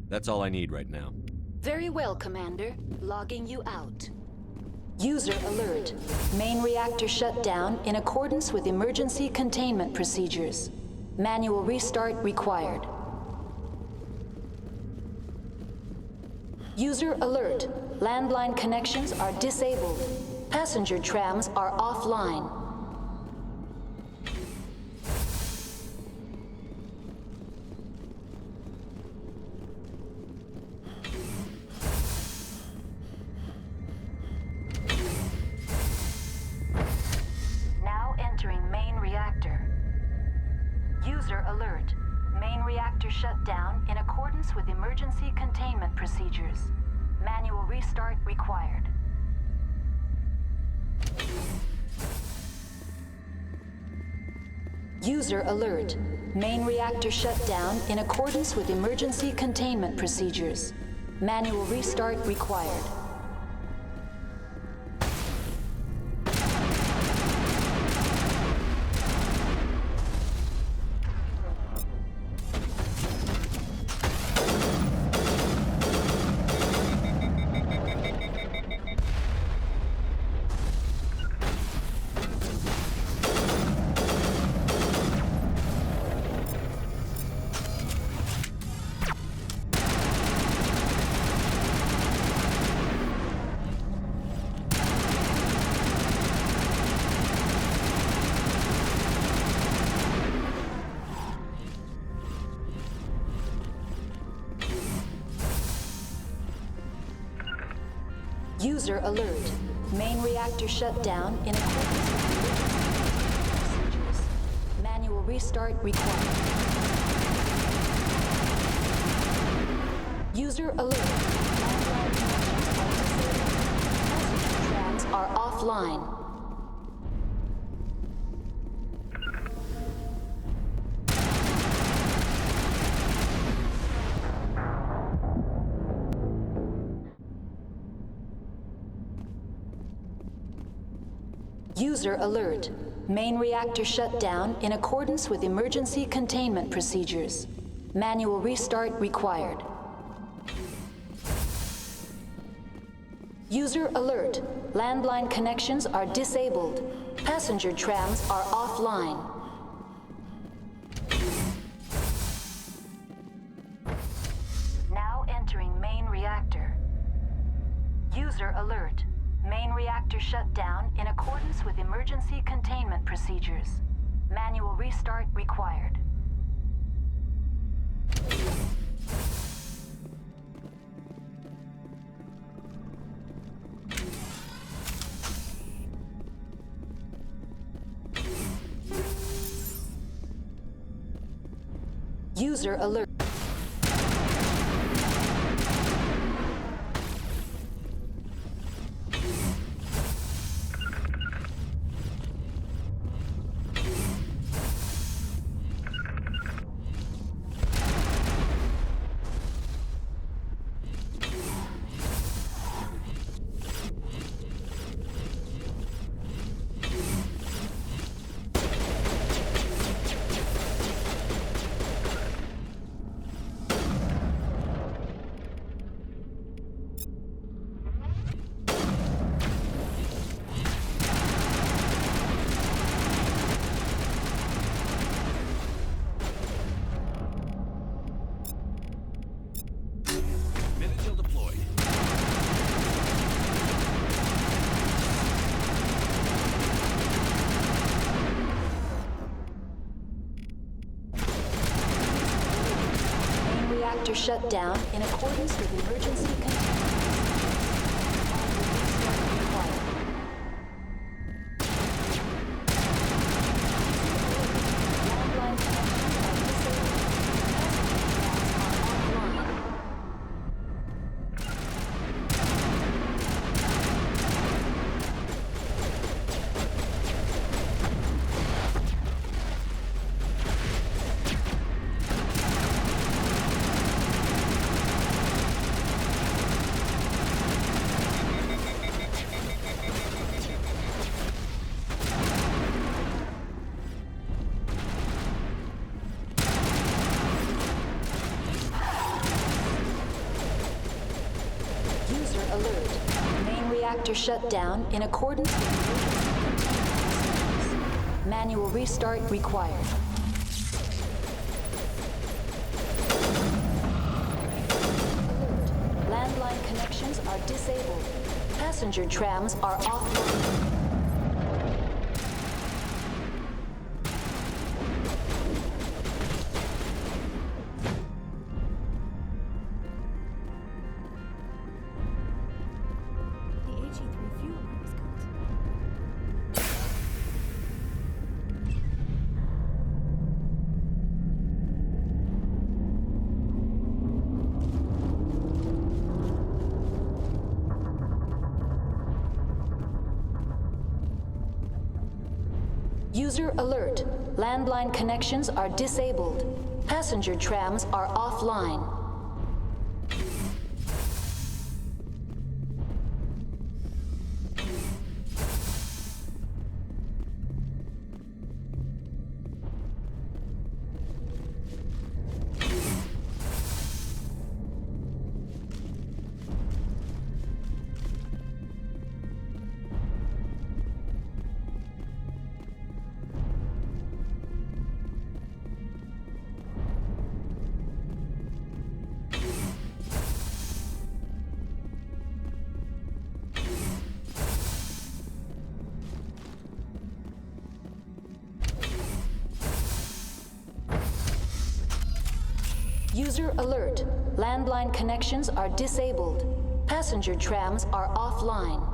That's all I need right now. Very well, Commander. Logging you out. User alert. Main reactor shut down in accordance with emergency containment procedures. Manual restart required. User alert. Landline connections are disabled. Passenger trams are offline. Now entering main reactor. User alert. Main reactor shut down in accordance with emergency containment procedures. Manual restart required. User alert. Main reactor shut down in accordance with emergency containment procedures. Manual restart required. User alert. Main reactor shut down in accordance with procedures. Manual restart required. User alert. Passenger trams are offline. User alert. Main reactor shut down in accordance with emergency containment procedures. Manual restart required. User alert. Landline connections are disabled. Passenger trams are offline. Now entering main reactor. User alert. Main reactor shut down in accordance with emergency containment procedures. Manual restart required. User alert. Reactor shut down in accordance with emergency containment. Landline connections are disabled. Passenger trams are offline. Reactor shut down in accordance with emergency containment procedures. Manual restart required. Alert. Landline connections are disabled. Passenger trams are offline. User alert. Landline connections are disabled. Passenger trams are offline. User alert. Landline connections are disabled. Passenger trams are offline.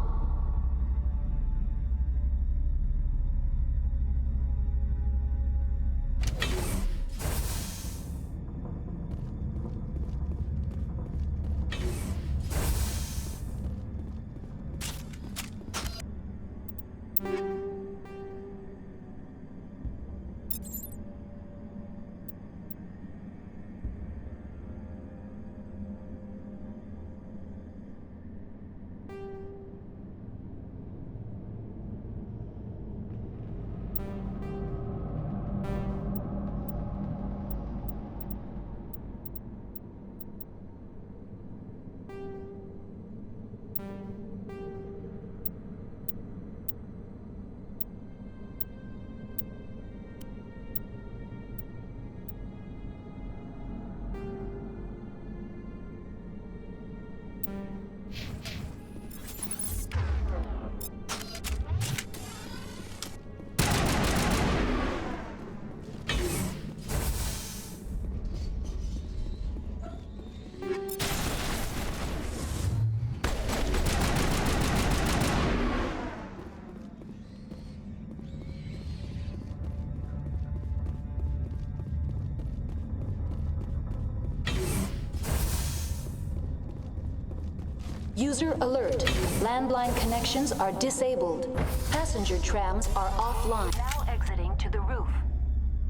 User alert. Landline connections are disabled. Passenger trams are offline. Now exiting to the roof.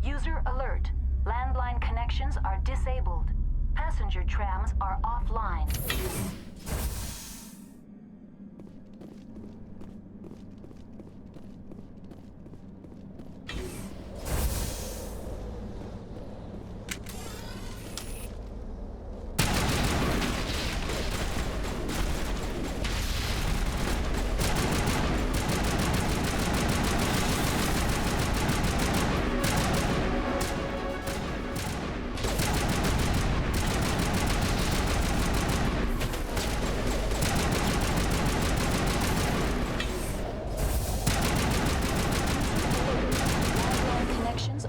User alert. Landline connections are disabled. Passenger trams are offline.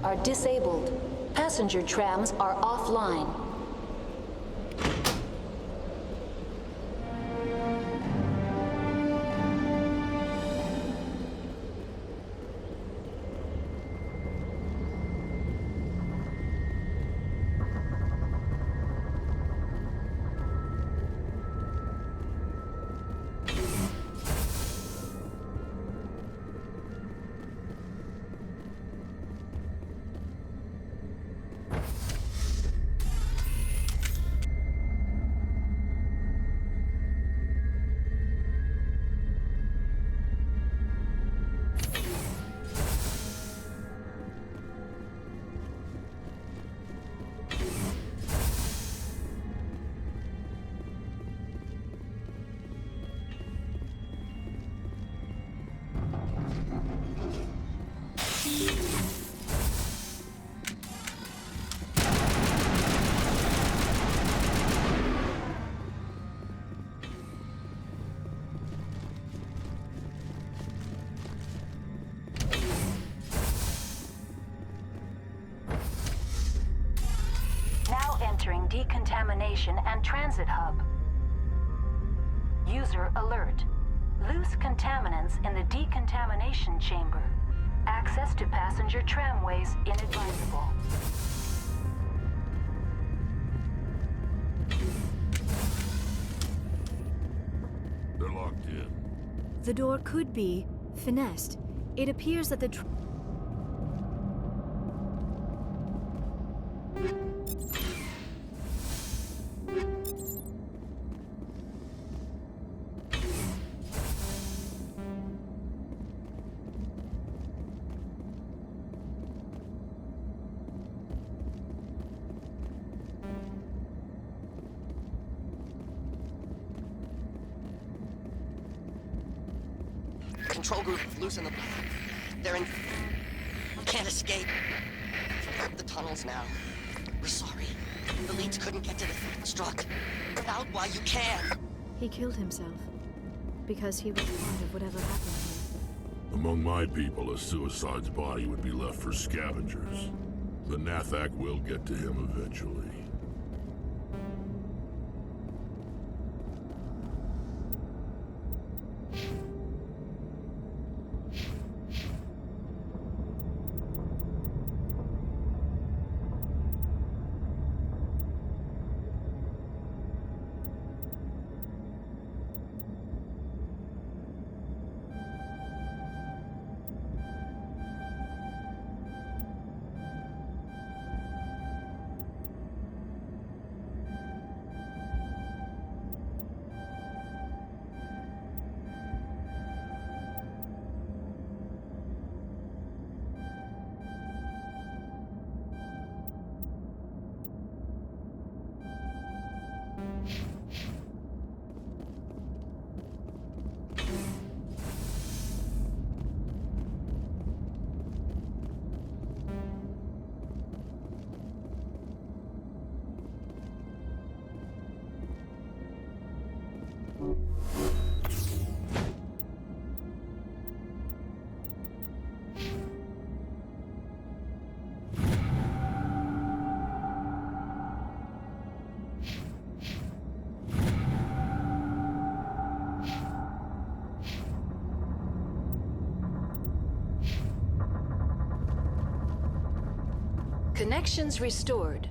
Are disabled. Passenger trams are offline. Entering decontamination and transit hub. User alert. Loose contaminants in the decontamination chamber. Access to passenger tramways inadvisable. They're locked in. The door could be finessed. It appears that the Control group loosen the... They're in... Can't escape. The tunnels now. We're sorry. The leads couldn't get to the struck. Get out while you can. He killed himself because he was part of whatever happened here. Among my people, a suicide's body would be left for scavengers. The Nathak will get to him eventually. Connections restored.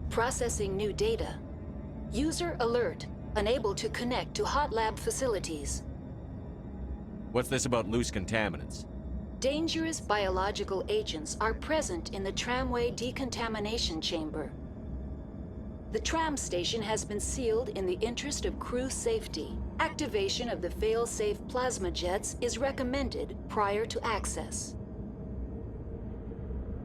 Processing new data. User alert. Unable to connect to hot lab facilities. What's this about loose contaminants? Dangerous biological agents are present in the tramway decontamination chamber. The tram station has been sealed in the interest of crew safety. Activation of the fail-safe plasma jets is recommended prior to access.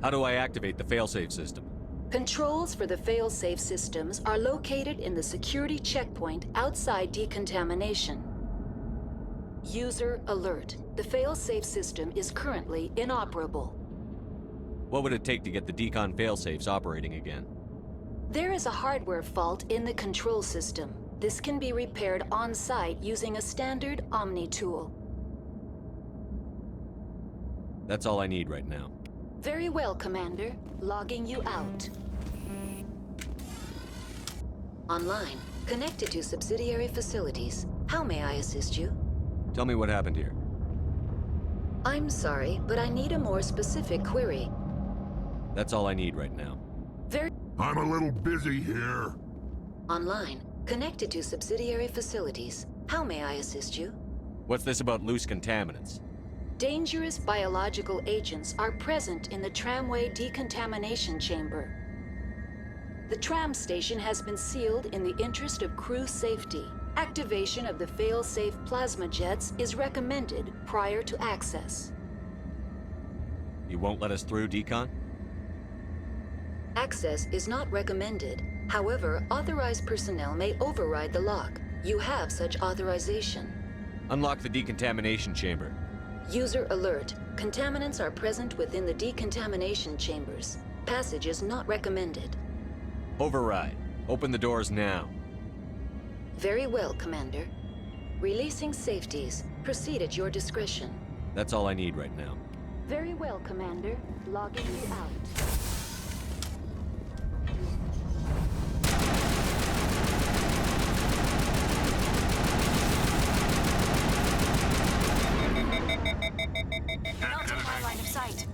How do I activate the failsafe system? Controls for the fail-safe systems are located in the security checkpoint outside decontamination. User alert. The fail-safe system is currently inoperable. What would it take to get the decon failsafes operating again? There is a hardware fault in the control system. This can be repaired on-site using a standard Omni tool. That's all I need right now. Very well, Commander. Logging you out. Online. Connected to subsidiary facilities. How may I assist you? Tell me what happened here. I'm sorry, but I need a more specific query. That's all I need right now. I'm a little busy here. Online. Connected to subsidiary facilities. How may I assist you? What's this about loose contaminants? Dangerous biological agents are present in the tramway decontamination chamber. The tram station has been sealed in the interest of crew safety. Activation of the fail-safe plasma jets is recommended prior to access. You won't let us through, Decon? Access is not recommended. However, authorized personnel may override the lock. You have such authorization. Unlock the decontamination chamber. User alert. Contaminants are present within the decontamination chambers. Passage is not recommended. Override. Open the doors now. Very well, Commander. Releasing safeties. Proceed at your discretion. That's all I need right now. Very well, Commander. Logging you out. Not in my line of sight.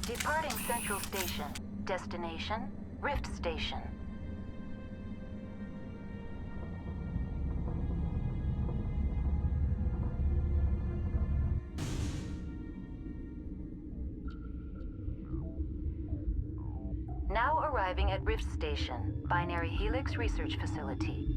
Departing Central Station. Destination, Rift Station. Now arriving at Rift Station, Binary Helix Research Facility.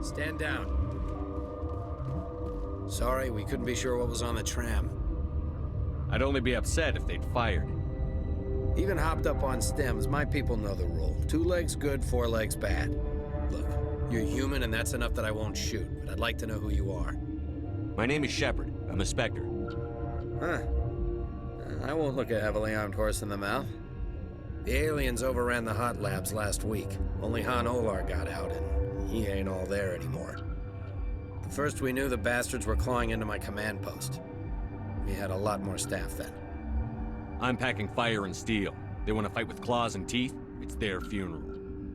Stand down. Sorry, we couldn't be sure what was on the tram. I'd only be upset if they'd fired. Even hopped up on stems, my people know the rule. 2 legs good, 4 legs bad. Look, you're human and that's enough that I won't shoot, but I'd like to know who you are. My name is Shepard. I'm a Spectre. Huh. I won't look a heavily armed horse in the mouth. The aliens overran the hot labs last week. Only Han Olar got out, and he ain't all there anymore. The first we knew, the bastards were clawing into my command post. We had a lot more staff then. I'm packing fire and steel. They want to fight with claws and teeth? It's their funeral.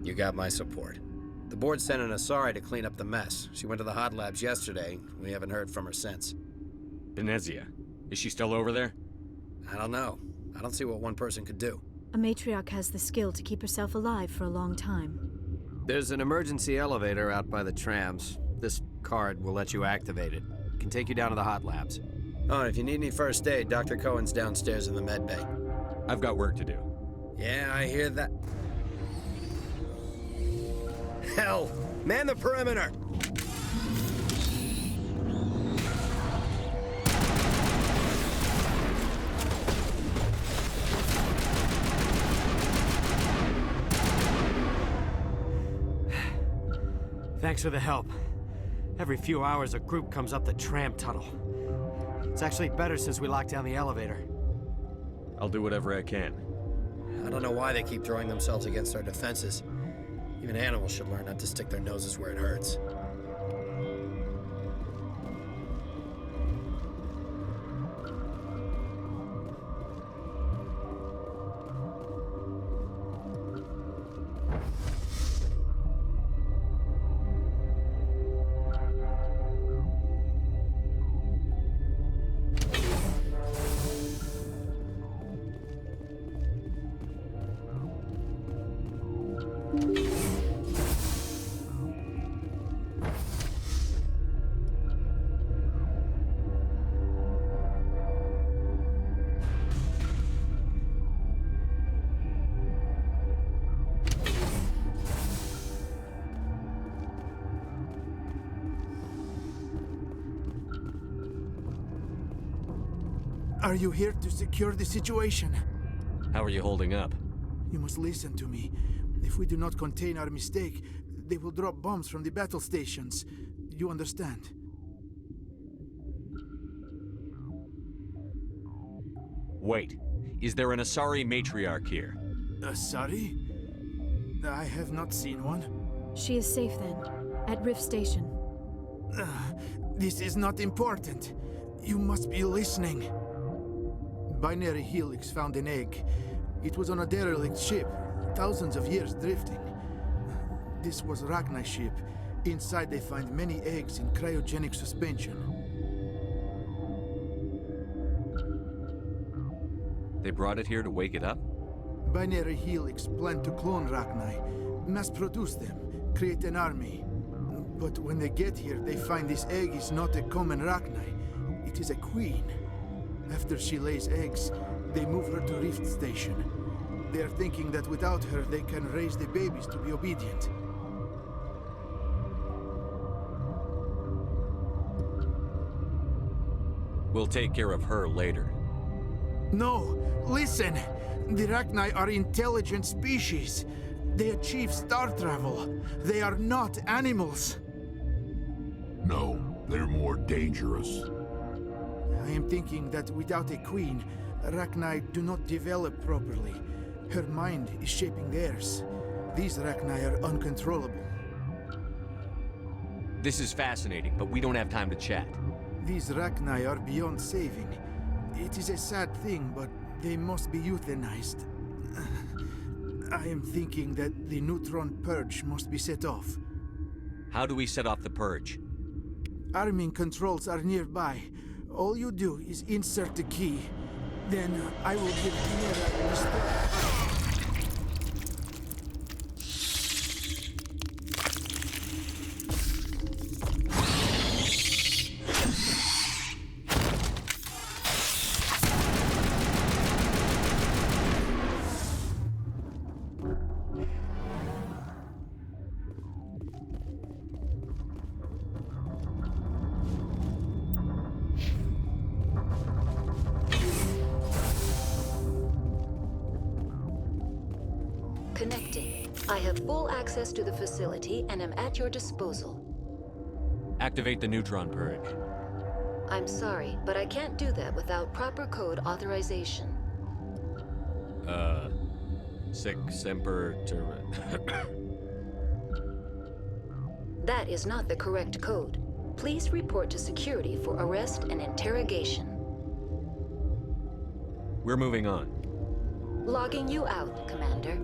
You got my support. The board sent an Asari to clean up the mess. She went to the hot labs yesterday. We haven't heard from her since. Benezia. Is she still over there? I don't know. I don't see what one person could do. A matriarch has the skill to keep herself alive for a long time. There's an emergency elevator out by the trams. This card will let you activate it. It can take you down to the hot labs. Oh, and if you need any first aid, Dr. Cohen's downstairs in the med bay. I've got work to do. Yeah, I hear that. Hell! Man the perimeter! Thanks for the help. Every few hours, a group comes up the tram tunnel. It's actually better since we locked down the elevator. I'll do whatever I can. I don't know why they keep throwing themselves against our defenses. Even animals should learn not to stick their noses where it hurts. Are you here to secure the situation? How are you holding up? You must listen to me. If we do not contain our mistake, they will drop bombs from the battle stations. You understand? Wait. Is there an Asari matriarch here? Asari? I have not seen one. She is safe then, at Rift Station. This is not important. You must be listening. Binary Helix found an egg. It was on a derelict ship, thousands of years drifting. This was Rachni's ship. Inside they find many eggs in cryogenic suspension. They brought it here to wake it up? Binary Helix planned to clone Rachni, mass-produce them, create an army. But when they get here, they find this egg is not a common Rachni. It is a queen. After she lays eggs, they move her to Rift Station. They are thinking that without her, they can raise the babies to be obedient. We'll take care of her later. No! Listen! The Rachni are intelligent species. They achieve star travel. They are not animals. No, they're more dangerous. I am thinking that without a queen, Rachni do not develop properly. Her mind is shaping theirs. These Rachni are uncontrollable. This is fascinating, but we don't have time to chat. These Rachni are beyond saving. It is a sad thing, but they must be euthanized. I am thinking that the neutron purge must be set off. How do we set off the purge? Arming controls are nearby. All you do is insert the key. Then I will give Tiara a restore. I have full access to the facility and am at your disposal. Activate the neutron purge. I'm sorry, but I can't do that without proper code authorization. Sic semper That is not the correct code. Please report to security for arrest and interrogation. We're moving on. Logging you out, Commander.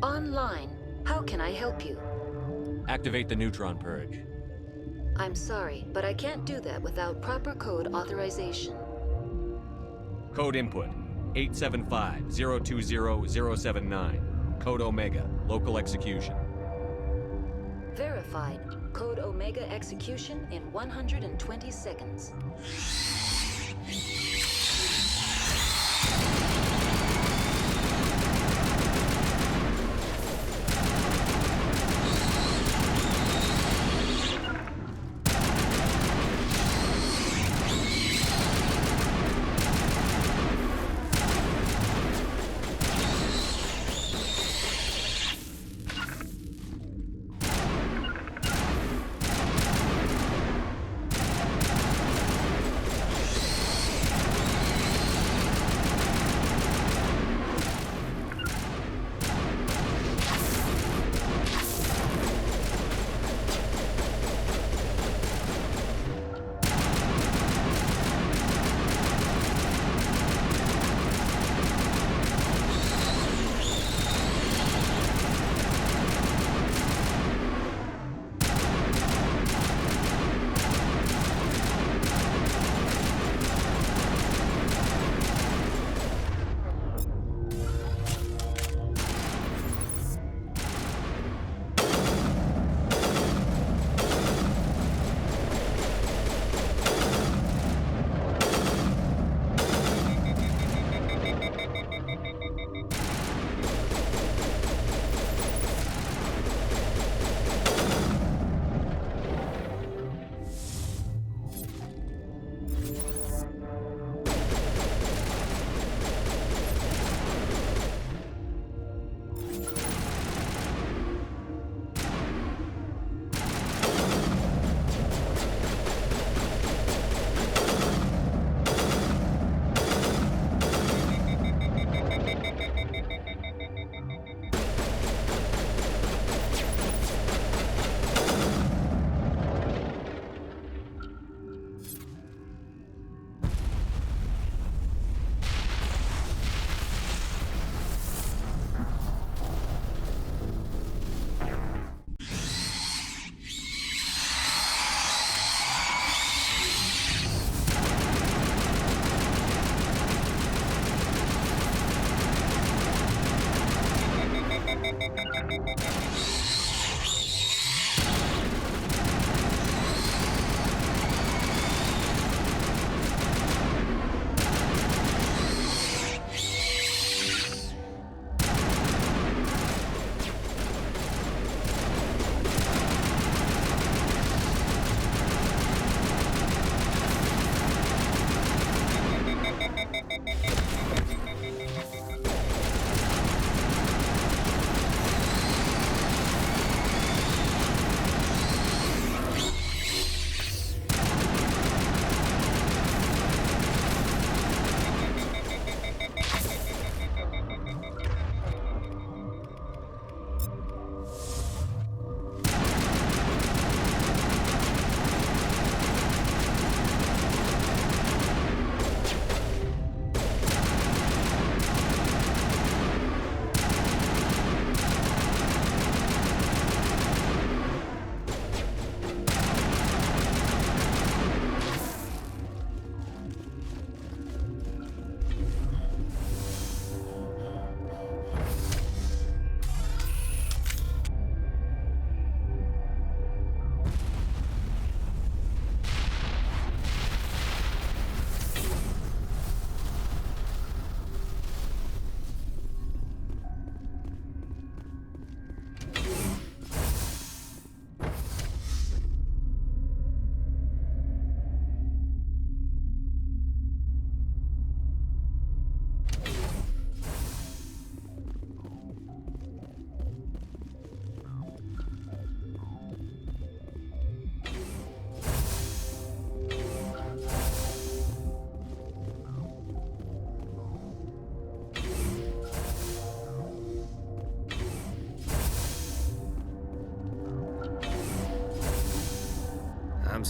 Online. How can I help you? Activate the neutron purge. I'm sorry, but I can't do that without proper code authorization. Code input 875-020-079. Code Omega. Local execution. Verified. Code Omega execution in 120 seconds.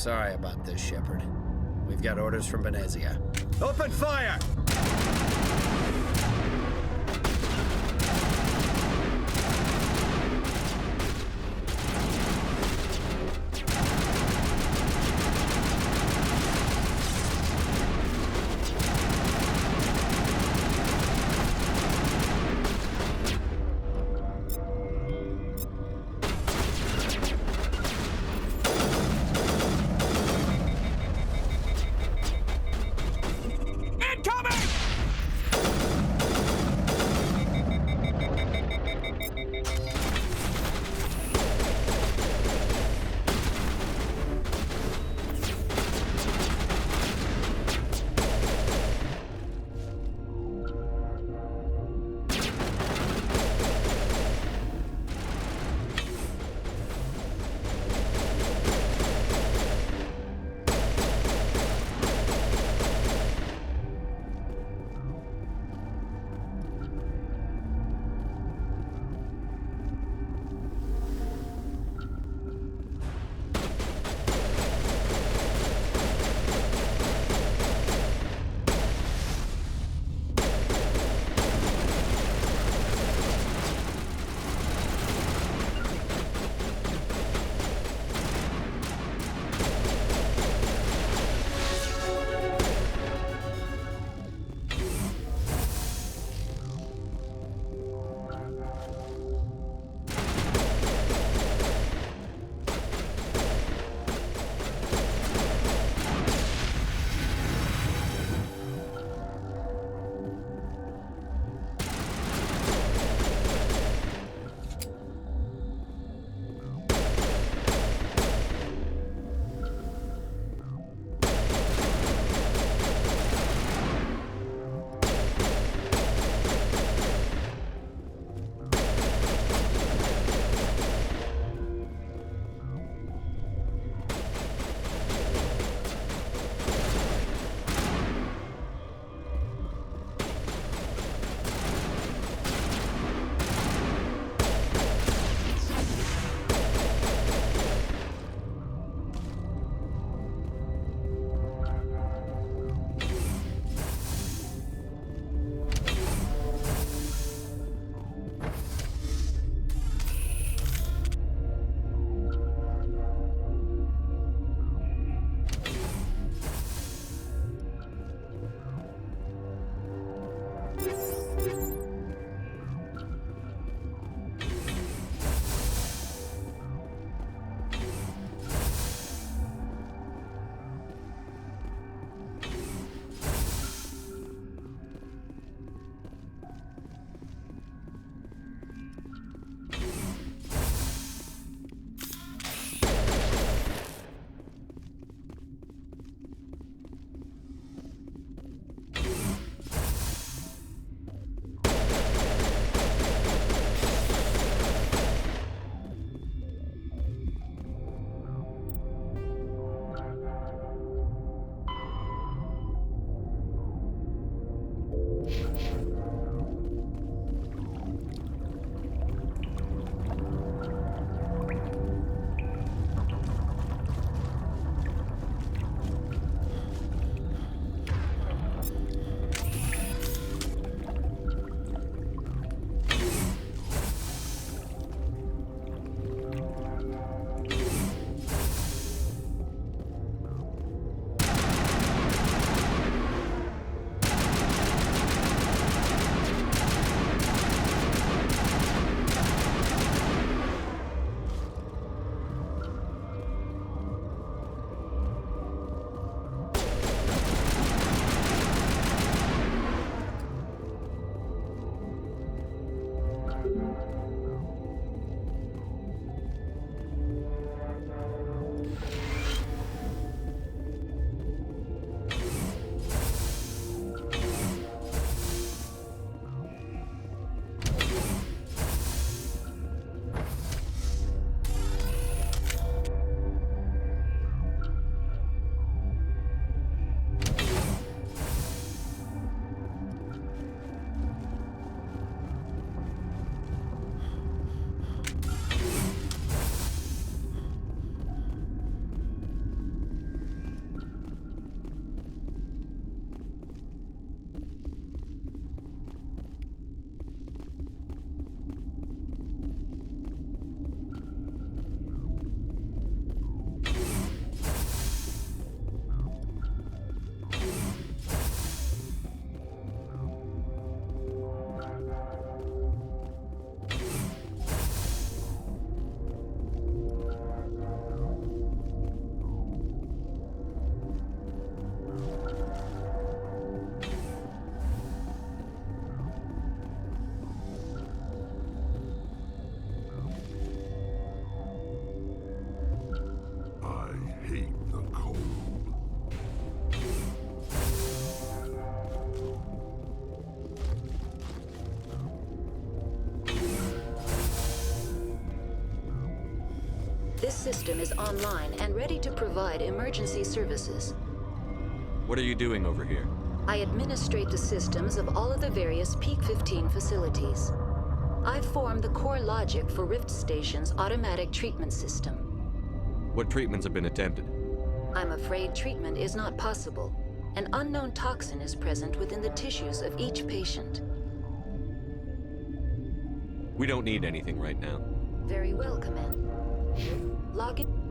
sorry about this, Shepard. We've got orders from Venezia. Open fire! Incoming! This system is online and ready to provide emergency services. What are you doing over here? I administrate the systems of all of the various Peak 15 facilities. I form the core logic for Rift Station's automatic treatment system. What treatments have been attempted? I'm afraid treatment is not possible. An unknown toxin is present within the tissues of each patient. We don't need anything right now. Very well, Commander. Log in.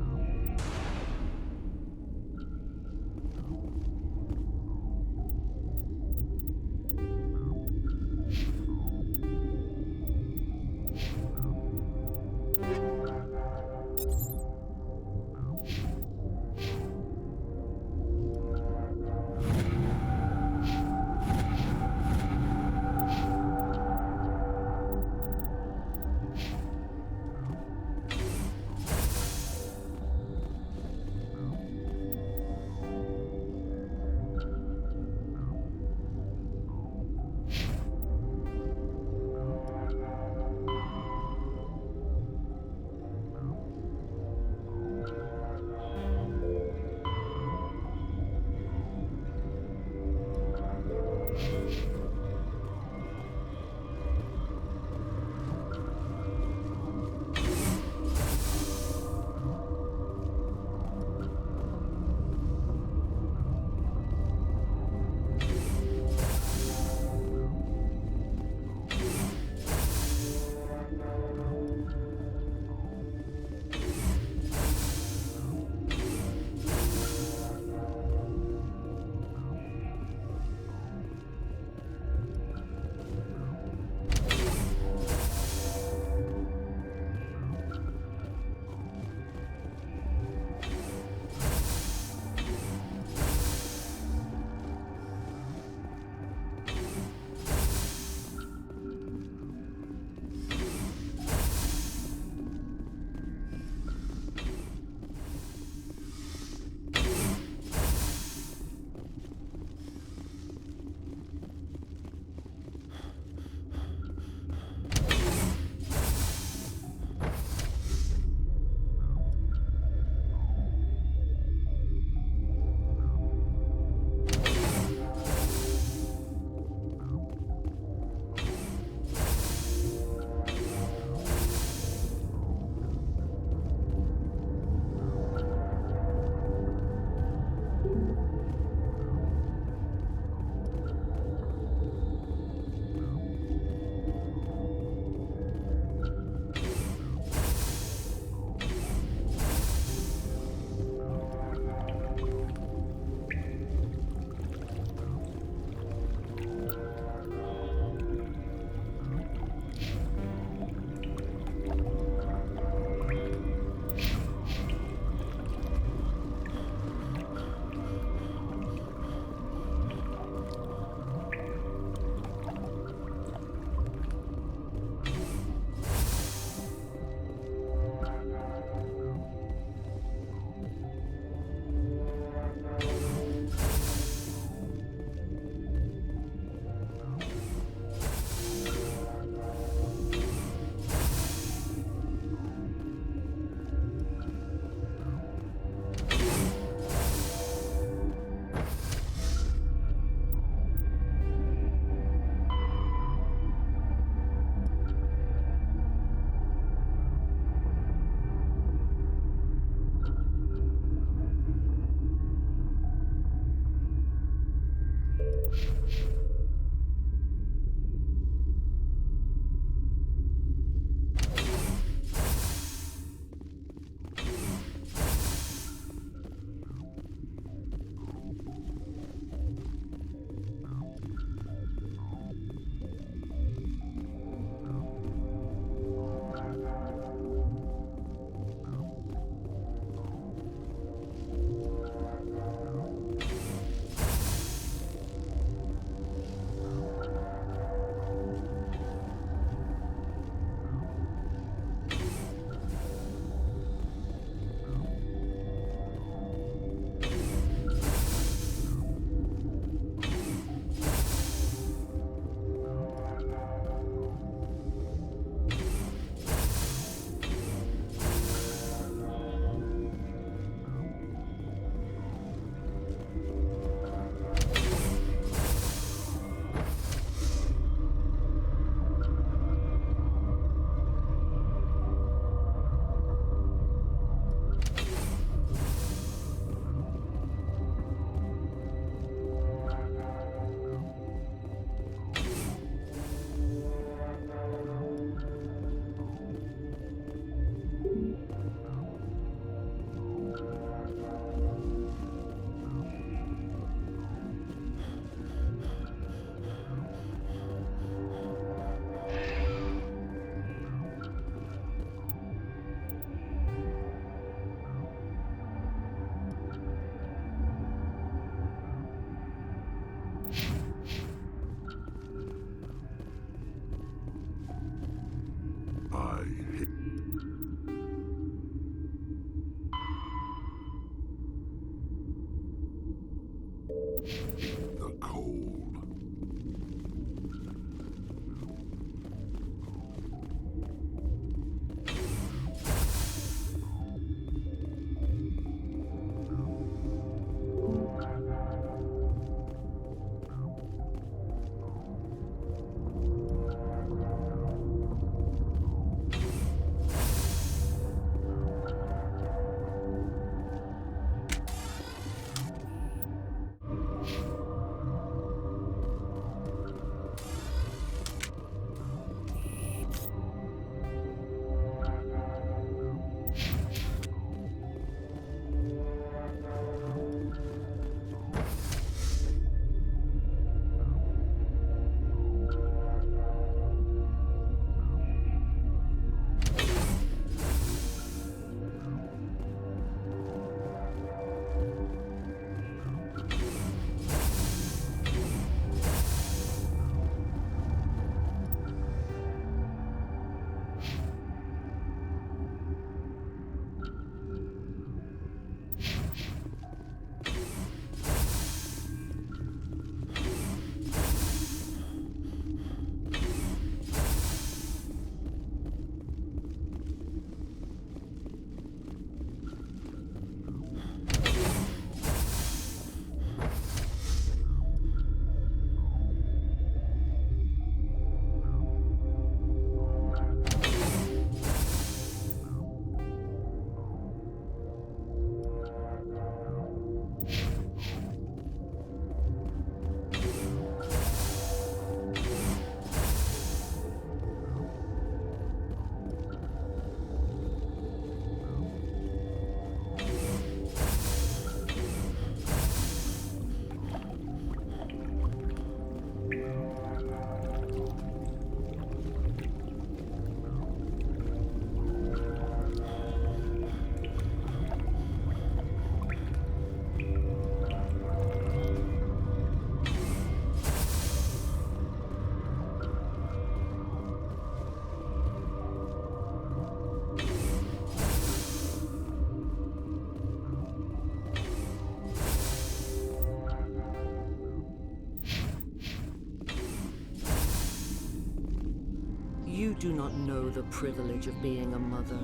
You do not know the privilege of being a mother.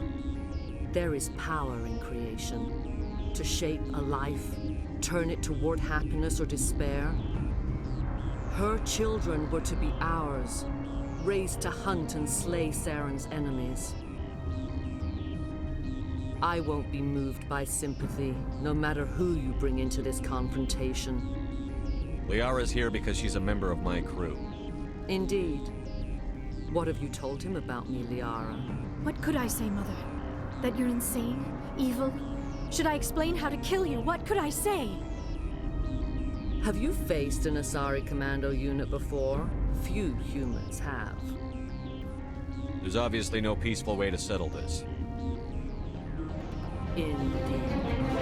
There is power in creation. To shape a life, turn it toward happiness or despair. Her children were to be ours, raised to hunt and slay Saren's enemies. I won't be moved by sympathy, no matter who you bring into this confrontation. Liara's here because she's a member of my crew. Indeed. What have you told him about me, Liara? What could I say, Mother? That you're insane? Evil? Should I explain how to kill you? What could I say? Have you faced an Asari commando unit before? Few humans have. There's obviously no peaceful way to settle this. Indeed.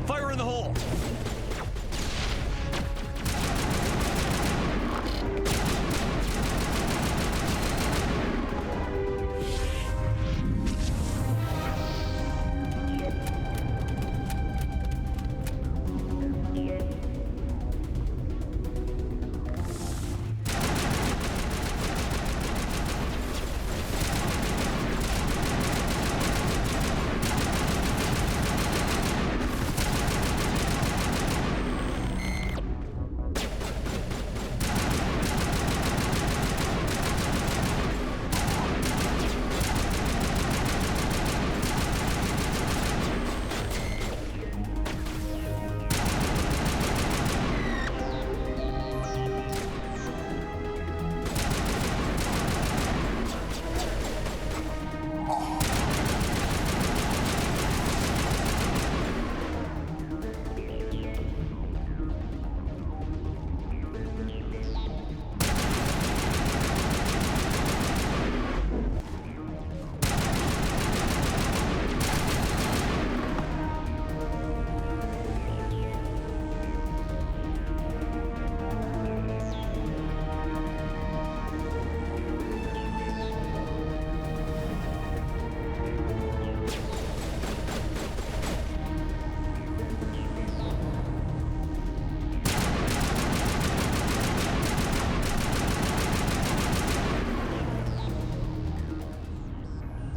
Fire in the hole!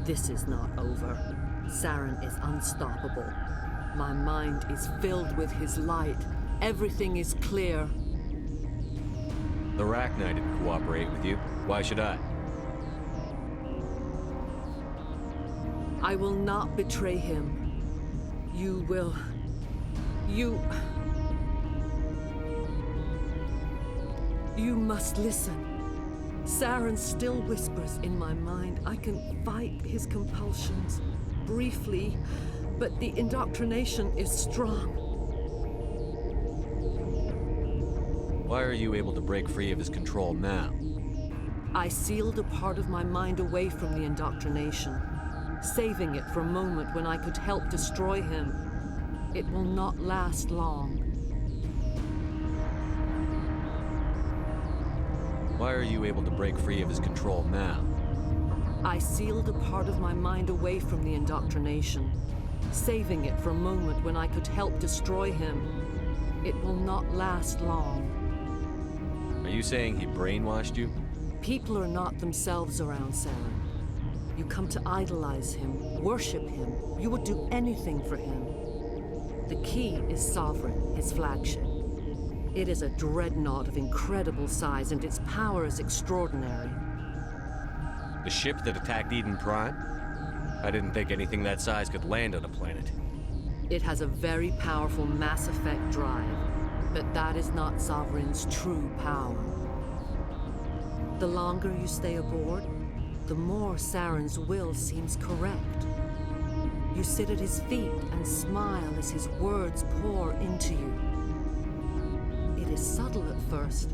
This is not over. Saren is unstoppable. My mind is filled with his light. Everything is clear. The Rachni didn't cooperate with you. Why should I? I will not betray him. You will. You must listen. Saren still whispers in my mind. I can fight his compulsions briefly, but the indoctrination is strong. Why are you able to break free of his control now? I sealed a part of my mind away from the indoctrination, saving it for a moment when I could help destroy him. It will not last long. Why are you able to break free of his control now? I sealed a part of my mind away from the indoctrination, saving it for a moment when I could help destroy him. It will not last long. Are you saying he brainwashed you? People are not themselves around Saren. You come to idolize him, worship him. You would do anything for him. The key is Sovereign, his flagship. It is a dreadnought of incredible size, and its power is extraordinary. The ship that attacked Eden Prime? I didn't think anything that size could land on a planet. It has a very powerful Mass Effect drive, but that is not Sovereign's true power. The longer you stay aboard, the more Saren's will seems correct. You sit at his feet and smile as his words pour into you. It is subtle at first.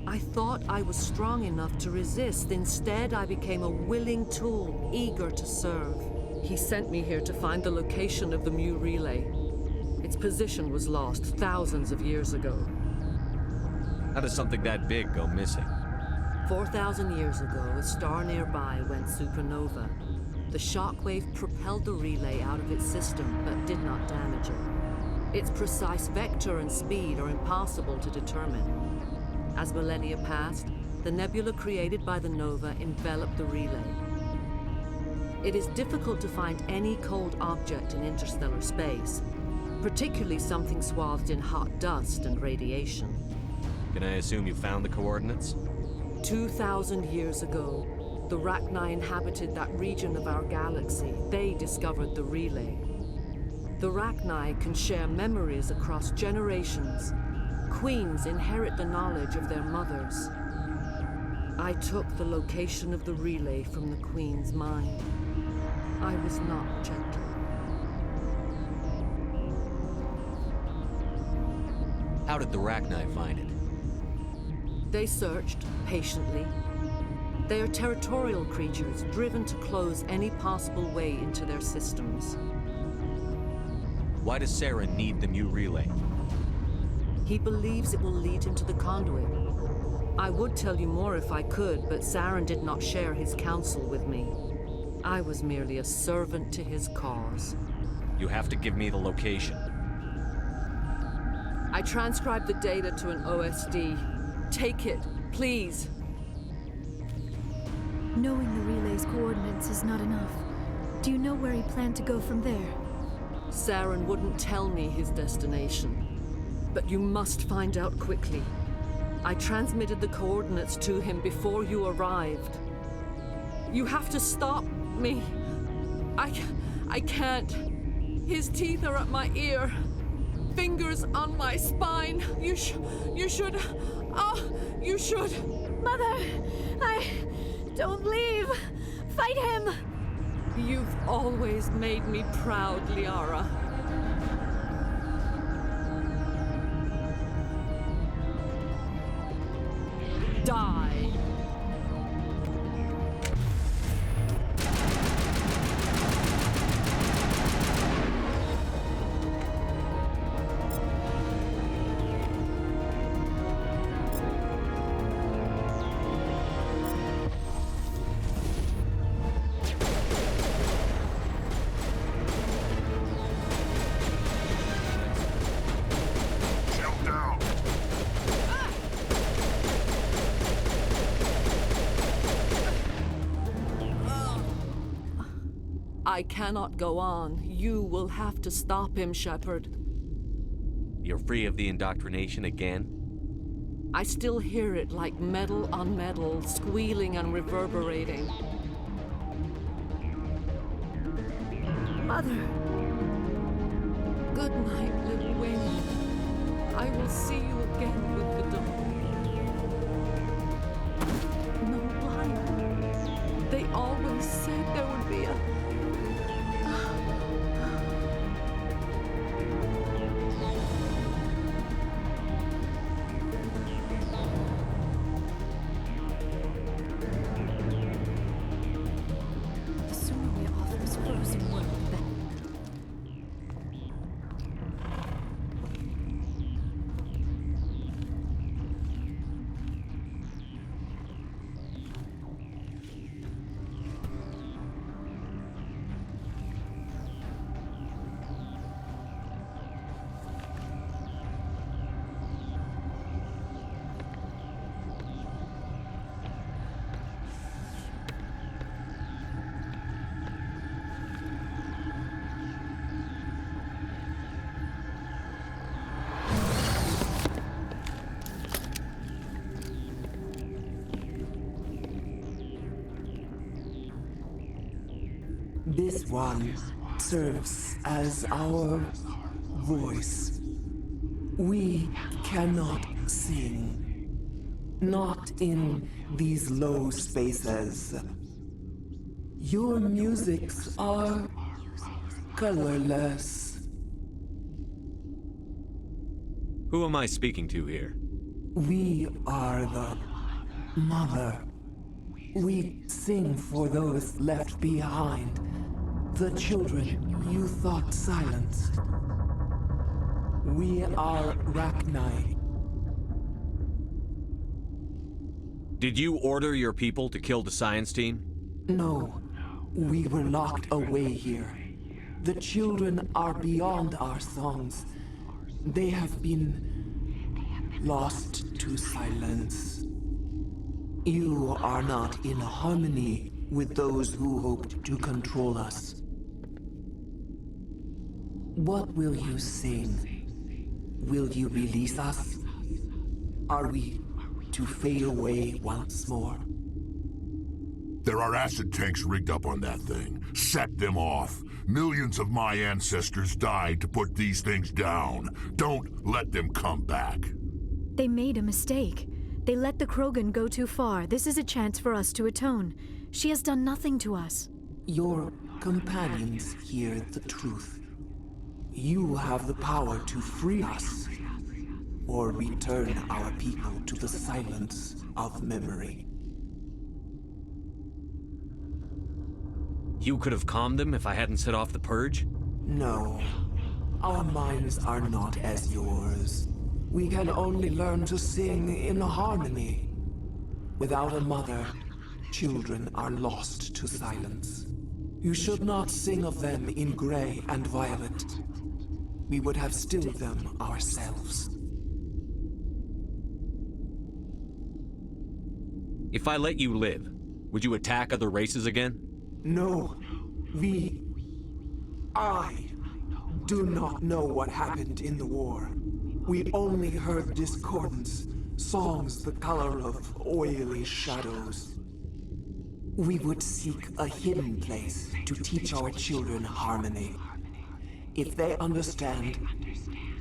I thought I was strong enough to resist. Instead, I became a willing tool, eager to serve. He sent me here to find the location of the Mu relay. Its position was lost thousands of years ago. How does something that big go missing? 4,000 years ago, a star nearby went supernova. The shockwave propelled the relay out of its system, but did not damage it. Its precise vector and speed are impossible to determine. As millennia passed, the nebula created by the nova enveloped the relay. It is difficult to find any cold object in interstellar space, particularly something swathed in hot dust and radiation. Can I assume you found the coordinates? 2,000 years ago, the Rachni inhabited that region of our galaxy. They discovered the relay. The Rachni can share memories across generations. Queens inherit the knowledge of their mothers. I took the location of the relay from the Queen's mind. I was not gentle. How did the Rachni find it? They searched patiently. They are territorial creatures, driven to close any possible way into their systems. Why does Saren need the Mu relay? He believes it will lead him to the conduit. I would tell you more if I could, but Saren did not share his counsel with me. I was merely a servant to his cause. You have to give me the location. I transcribed the data to an OSD. Take it, please. Knowing the relay's coordinates is not enough. Do you know where he planned to go from there? Saren wouldn't tell me his destination. But you must find out quickly. I transmitted the coordinates to him before you arrived. You have to stop me. I can't. His teeth are at my ear. Fingers on my spine. You should. Oh, you should. Mother, don't leave. Fight him. You've always made me proud, Liara. Die. I cannot go on. You will have to stop him, Shepard. You're free of the indoctrination again? I still hear it like metal on metal, squealing and reverberating. Mother. Good night, little Wayne. I will see you again with the dawn. No blind. They always said there would be a... The sooner we are off this frozen world, the better. This one serves as our voice. We cannot sing. Not in these low spaces. Your musics are colorless. Who am I speaking to here? We are the mother. We sing for those left behind. The children you thought silenced. We are Rachni. Did you order your people to kill the science team? No, we were locked away here. The children are beyond our songs. They have been lost to silence. You are not in harmony with those who hoped to control us. What will you sing? Will you release us? Are we to fade away once more? There are acid tanks rigged up on that thing. Set them off. Millions of my ancestors died to put these things down. Don't let them come back. They made a mistake. They let the Krogan go too far. This is a chance for us to atone. She has done nothing to us. Your companions hear the truth. You have the power to free us, or return our people to the silence of memory. You could have calmed them if I hadn't set off the purge? No. Our minds are not as yours. We can only learn to sing in harmony. Without a mother, children are lost to silence. You should not sing of them in gray and violet. We would have stilled them ourselves. If I let you live, would you attack other races again? No. I do not know what happened in the war. We only heard discordance, songs the color of oily shadows. We would seek a hidden place to teach our children harmony. If they understand,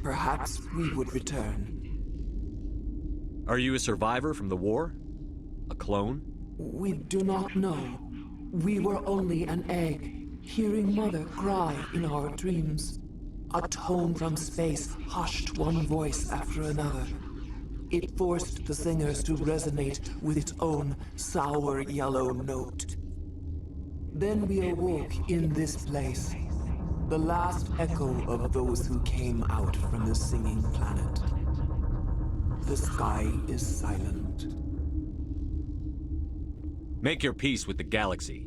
perhaps we would return. Are you a survivor from the war? A clone? We do not know. We were only an egg, hearing Mother cry in our dreams. A tone from space hushed one voice after another. It forced the singers to resonate with its own sour yellow note. Then we awoke in this place, the last echo of those who came out from the singing planet. The sky is silent. Make your peace with the galaxy.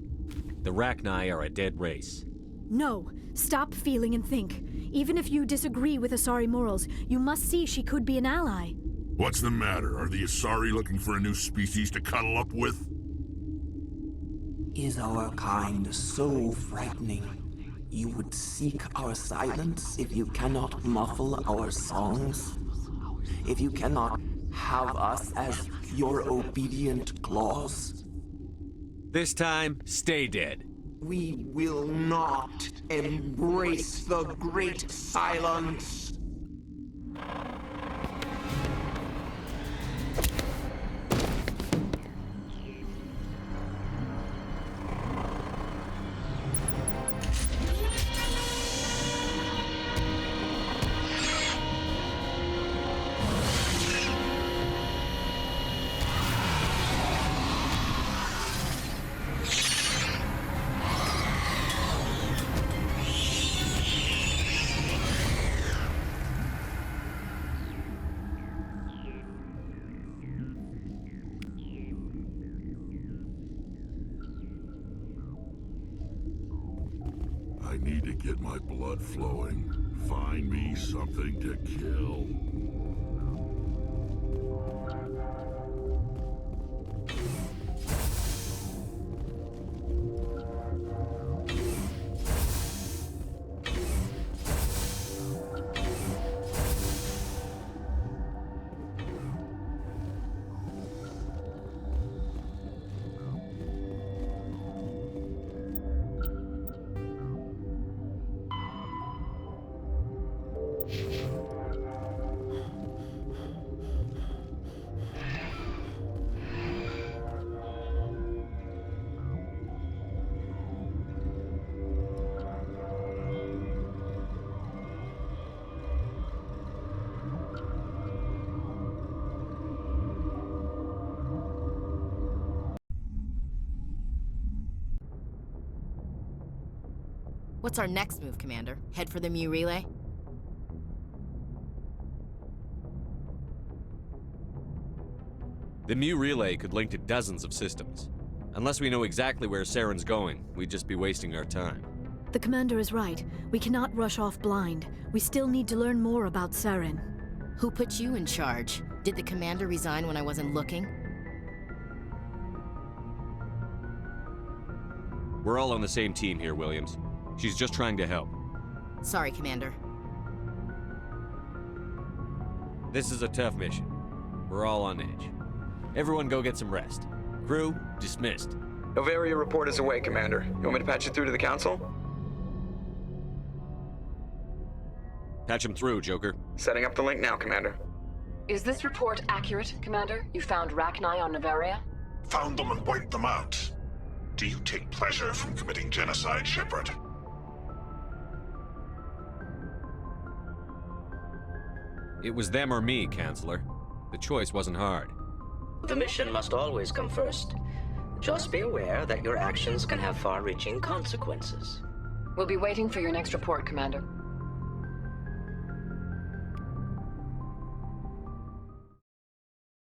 The Rachni are a dead race. No, stop feeling and think. Even if you disagree with Asari morals, you must see she could be an ally. What's the matter? Are the Asari looking for a new species to cuddle up with? Is our kind so frightening? You would seek our silence if you cannot muffle our songs? If you cannot have us as your obedient claws? This time, stay dead. We will not. Embrace the great silence. I need to get my blood flowing. Find me something to kill. What's our next move, Commander? Head for the Mu relay? The Mu relay could link to dozens of systems. Unless we know exactly where Saren's going, we'd just be wasting our time. The commander is right. We cannot rush off blind. We still need to learn more about Saren. Who put you in charge? Did the commander resign when I wasn't looking? We're all on the same team here, Williams. She's just trying to help. Sorry, Commander. This is a tough mission. We're all on edge. Everyone go get some rest. Crew, dismissed. Novaria report is away, Commander. You want me to patch it through to the Council? Patch him through, Joker. Setting up the link now, Commander. Is this report accurate, Commander? You found Rachni on Novaria? Found them and wiped them out. Do you take pleasure from committing genocide, Shepard? It was them or me, Counselor. The choice wasn't hard. The mission must always come first. Just be aware that your actions can have far-reaching consequences. We'll be waiting for your next report, Commander.